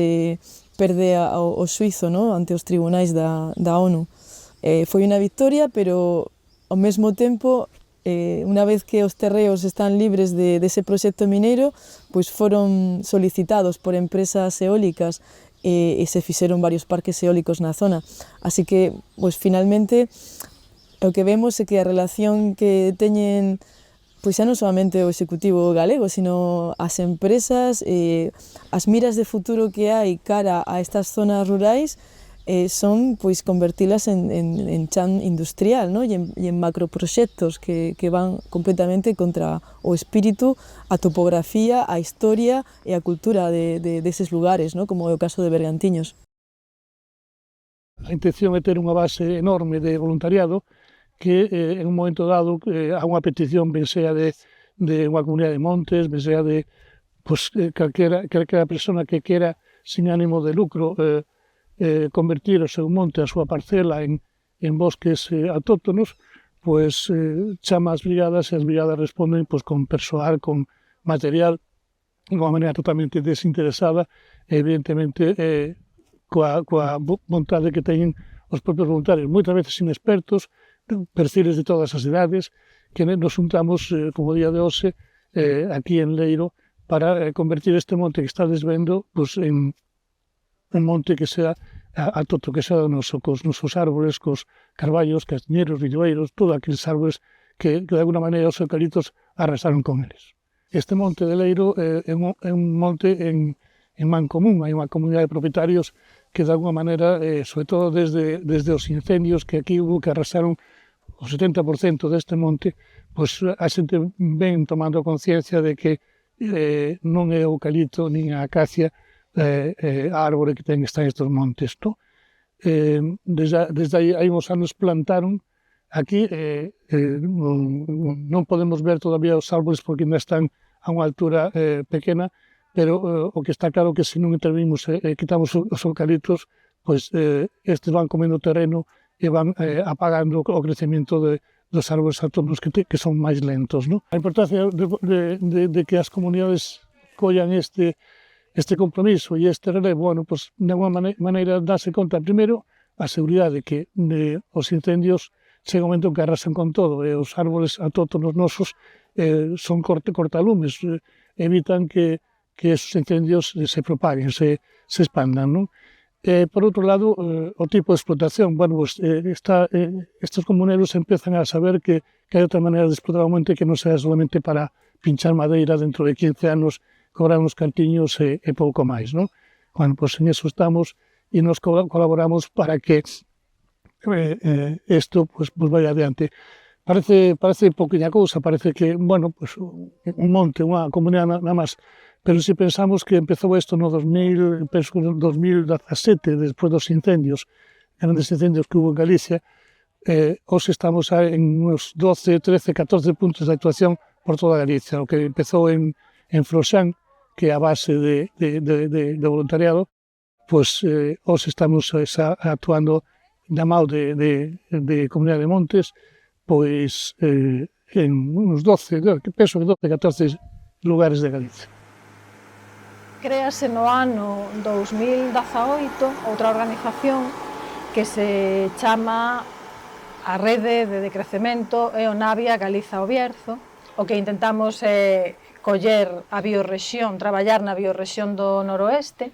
perde o xuizo, no? Ante os tribunais da ONU. Foi unha victoria, pero ao mesmo tempo, unha vez que os terreos están libres dese proxecto mineiro, pois foron solicitados por empresas eólicas e se fixeron varios parques eólicos na zona. Así que, pois, finalmente, o que vemos é que a relación que teñen, pois xa non solamente o executivo galego, sino as empresas, as miras de futuro que hai cara a estas zonas rurais, son pois convertilas en chan industrial, ¿no? E en macroproxectos que van completamente contra o espírito, a topografía, a historia e a cultura deses lugares, ¿no? Como é o caso de Bergantiños. A intención é ter unha base enorme de voluntariado que en un momento dado a unha petición ben sea de unha comunidade de montes, ben sea de calquera persona que quera sin ánimo de lucro convertir o seu monte, a súa parcela en bosques autóctonos, pois chama as brigadas e as brigadas responden pois, con persoal, con material, de unha maneira totalmente desinteresada e evidentemente coa vontade que teñen os propios voluntarios, moitas veces inexpertos, perfiles de todas as idades, que nos juntamos, como día de hoxe, aquí en Leiro, para convertir este monte que estades vendo pues, en un monte que sea autóctono, que sea cos nosos árboles, cos carballos, castiñeros, villoeiros, todos aqueles árboles que de alguna maneira os eucaliptos arrasaron con eles. Este monte de Leiro é un monte en mancomún, hai unha comunidade de propietarios que de alguna maneira, sobre todo desde os incendios que aquí hubo, que arrasaron o 70% deste monte, pois a xente ven tomando conciencia de que non é o eucalipto nin a acacia a árbore que está en estes montes. No? Desde hai uns anos plantaron aquí, non podemos ver todavía os árboles porque ainda están a unha altura pequena, pero o que está claro que se non intervimos e quitamos os eucaliptos, pois estes van comendo terreno e van apagando o crecemento dos árboles autóctonos que son máis lentos. No? A importancia de que as comunidades collan este compromiso e este relevo, bueno, pues, de alguma maneira darse conta, primeiro, a seguridade que os incendios chega un momento que arrasan con todo, e os árboles autóctonos nosos son cortalumes, evitan que esos incendios se propaguen, se expandan, non? por outro lado, o tipo de explotación. Bueno, pues, estos comuneros empezan a saber que hai outra maneira de explotar o monte que non sea solamente para pinchar madeira dentro de 15 anos, cobrar uns cantiños e pouco máis, non? Bueno, pues en eso estamos e nos colaboramos para que isto pues vaya adiante. Parece pouquiña cousa, parece que, bueno, pues un monte, unha comunidade nada máis, pero se pensamos que empezou isto no 2017, despois dos incendios, grandes incendios que hubo en Galicia, hoxe estamos en uns 12, 13, 14 puntos de actuación por toda Galicia. O que empezou en Froxán, que é a base de voluntariado, pois hoxe estamos actuando na mao de Comunidade de Montes, pois en uns 12, penso que 12, 14 lugares de Galicia. Créase no ano 2018 outra organización que se chama a Rede de Decrecemento e o Navia Galiza o Bierzo. O que intentamos é coller a biorrexión, traballar na biorrexión do noroeste,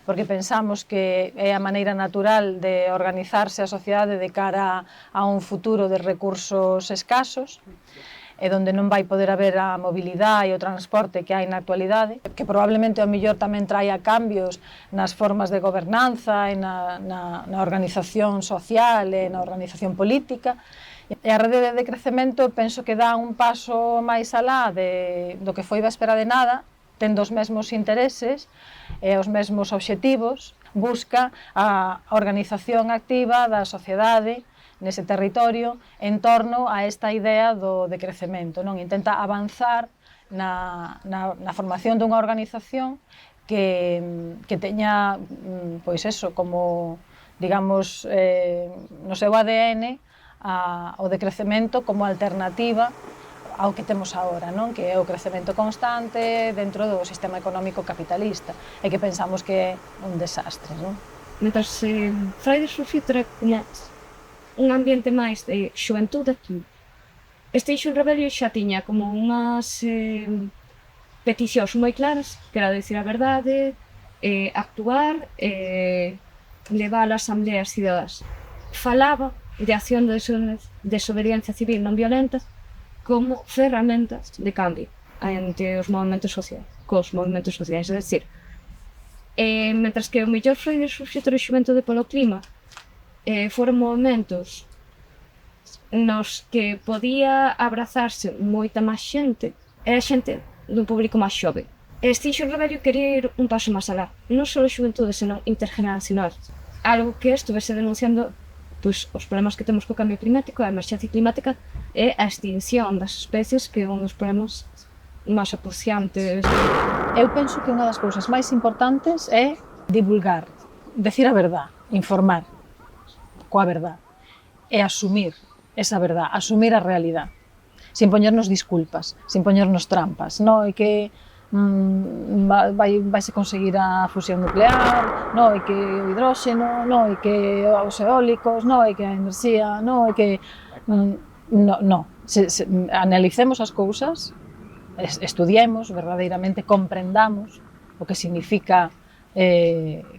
porque pensamos que é a maneira natural de organizarse a sociedade de cara a un futuro de recursos escasos, e onde non vai poder haber a mobilidade e o transporte que hai na actualidade, que probablemente ao mellor tamén traia cambios nas formas de gobernanza e na organización social e na organización política. E a Rede de Decrecemento penso que dá un paso máis alá do que foi da espera de nada, tendo os mesmos intereses e os mesmos obxectivos, busca a organización activa da sociedade nese territorio en torno a esta idea do decrecemento, non? Intenta avanzar na formación dunha organización que teña, pois eso, como, digamos, no seu ADN o decrecemento como alternativa ao que temos agora, non? Que é o crecemento constante dentro do sistema económico capitalista e que pensamos que é un desastre, non? Mentre Fridays for Future un ambiente máis de xuventude, Extinction Rebellion xa tiña como unhas peticións moi claras, que era decir a verdade, actuar, levar a asambleas cidadás. Falaba de acción de desobediencia civil non violenta como ferramentas de cambio entre os movimentos sociais, cos movimentos sociais, é dicir, mentre que o mellor Fridays for Future e Xuventude polo Clima foron momentos nos que podía abrazarse moita máis xente, era xente dun público máis xove. Extinction Rebellion quería ir un paso máis alá, non só xuventude, senón intergeneracional, algo que estuvese denunciando os problemas que temos co cambio climático, a emerxencia climática e a extinción das especies, que é un dos problemas máis acuciantes. Eu penso que unha das cousas máis importantes é divulgar, decir a verdad, informar coa verdad e asumir esa verdad, asumir a realidad, sin poñernos disculpas, sin poñernos trampas, non é que vaise conseguir a fusión nuclear, non é que o hidróxeno, non é que os eólicos, non é que a enerxía, non é que... Non, analicemos as cousas, estudiemos, verdadeiramente comprendamos o que significa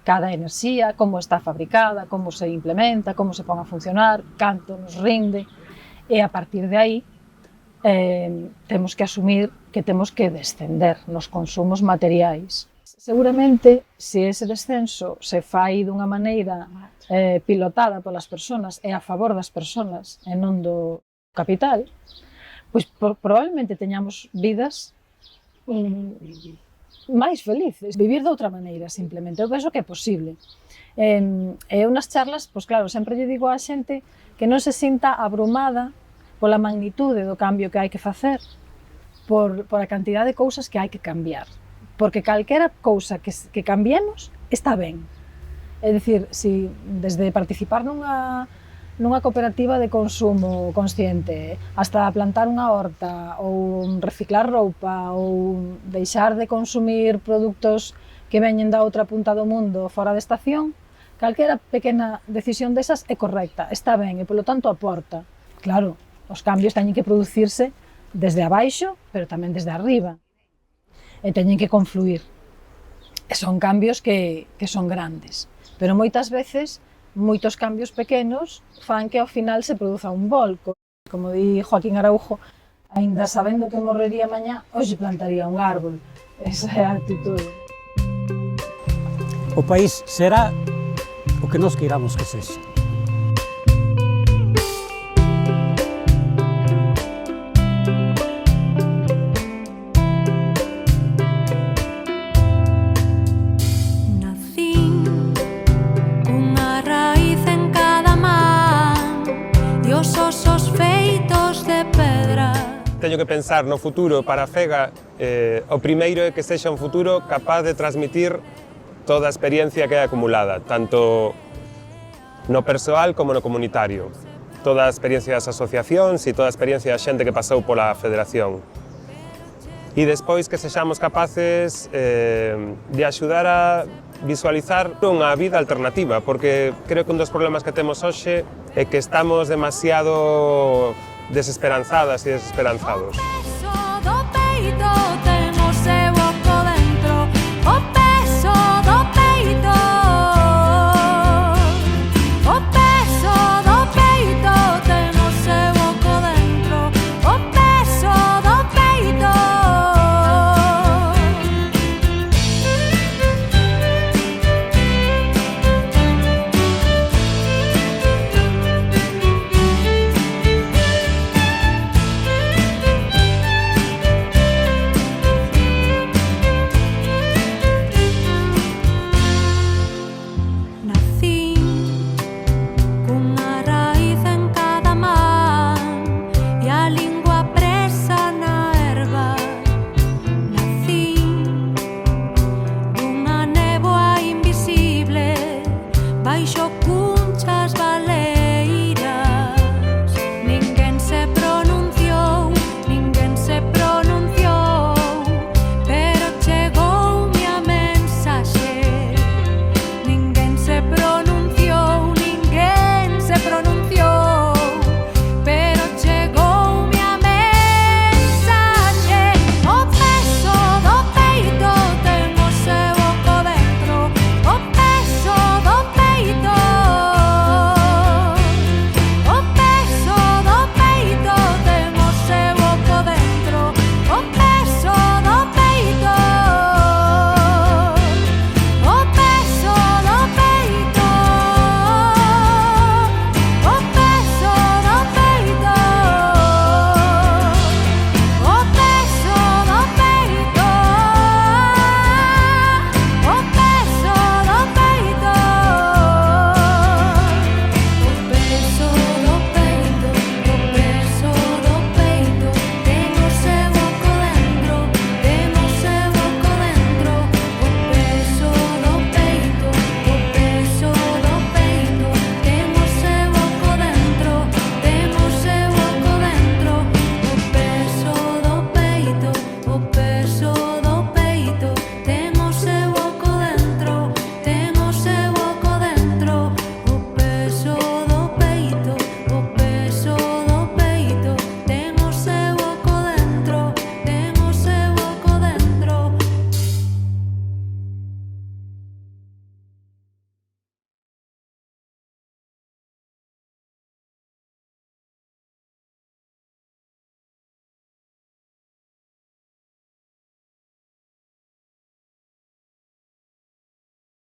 cada enerxía, como está fabricada, como se implementa, como se pon a funcionar, canto nos rinde, e a partir de aí temos que asumir que temos que descender nos consumos materiais. Seguramente, se ese descenso se fai dunha maneira pilotada polas persoas e a favor das persoas e non do capital, pois probablemente teñamos vidas máis felices, vivir de outra maneira, simplemente. Eu penso que é posible. E unhas charlas, pois claro, sempre lle digo á xente que non se sinta abrumada pola magnitude do cambio que hai que facer, por a cantidad de cousas que hai que cambiar. Porque calquera cousa que cambiemos está ben. É dicir, si desde participar nunha cooperativa de consumo consciente, hasta plantar unha horta, ou reciclar roupa, ou deixar de consumir produtos que veñen da outra punta do mundo fora de estación, calquera pequena decisión desas é correcta, está ben, e polo tanto aporta. Claro, os cambios teñen que producirse desde abaixo, pero tamén desde arriba, e teñen que confluir. E son cambios que son grandes. pero moitas veces moitos cambios pequenos fan que ao final se produza un volco. Como di Joaquín Araujo, aínda sabendo que morrería mañá, hoxe plantaría un árbol. Esa é a actitude. O país será o que nos queiramos que sexa. Teño que pensar no futuro para a Fega, o primeiro é que sexa un futuro capaz de transmitir toda a experiencia que é acumulada, tanto no persoal como no comunitario. Toda a experiencia das asociacións e toda a experiencia da xente que pasou pola federación. E despois que sexamos capaces de axudar a visualizar unha vida alternativa, porque creo que un dos problemas que temos hoxe é que estamos demasiado desesperanzadas e desesperanzados.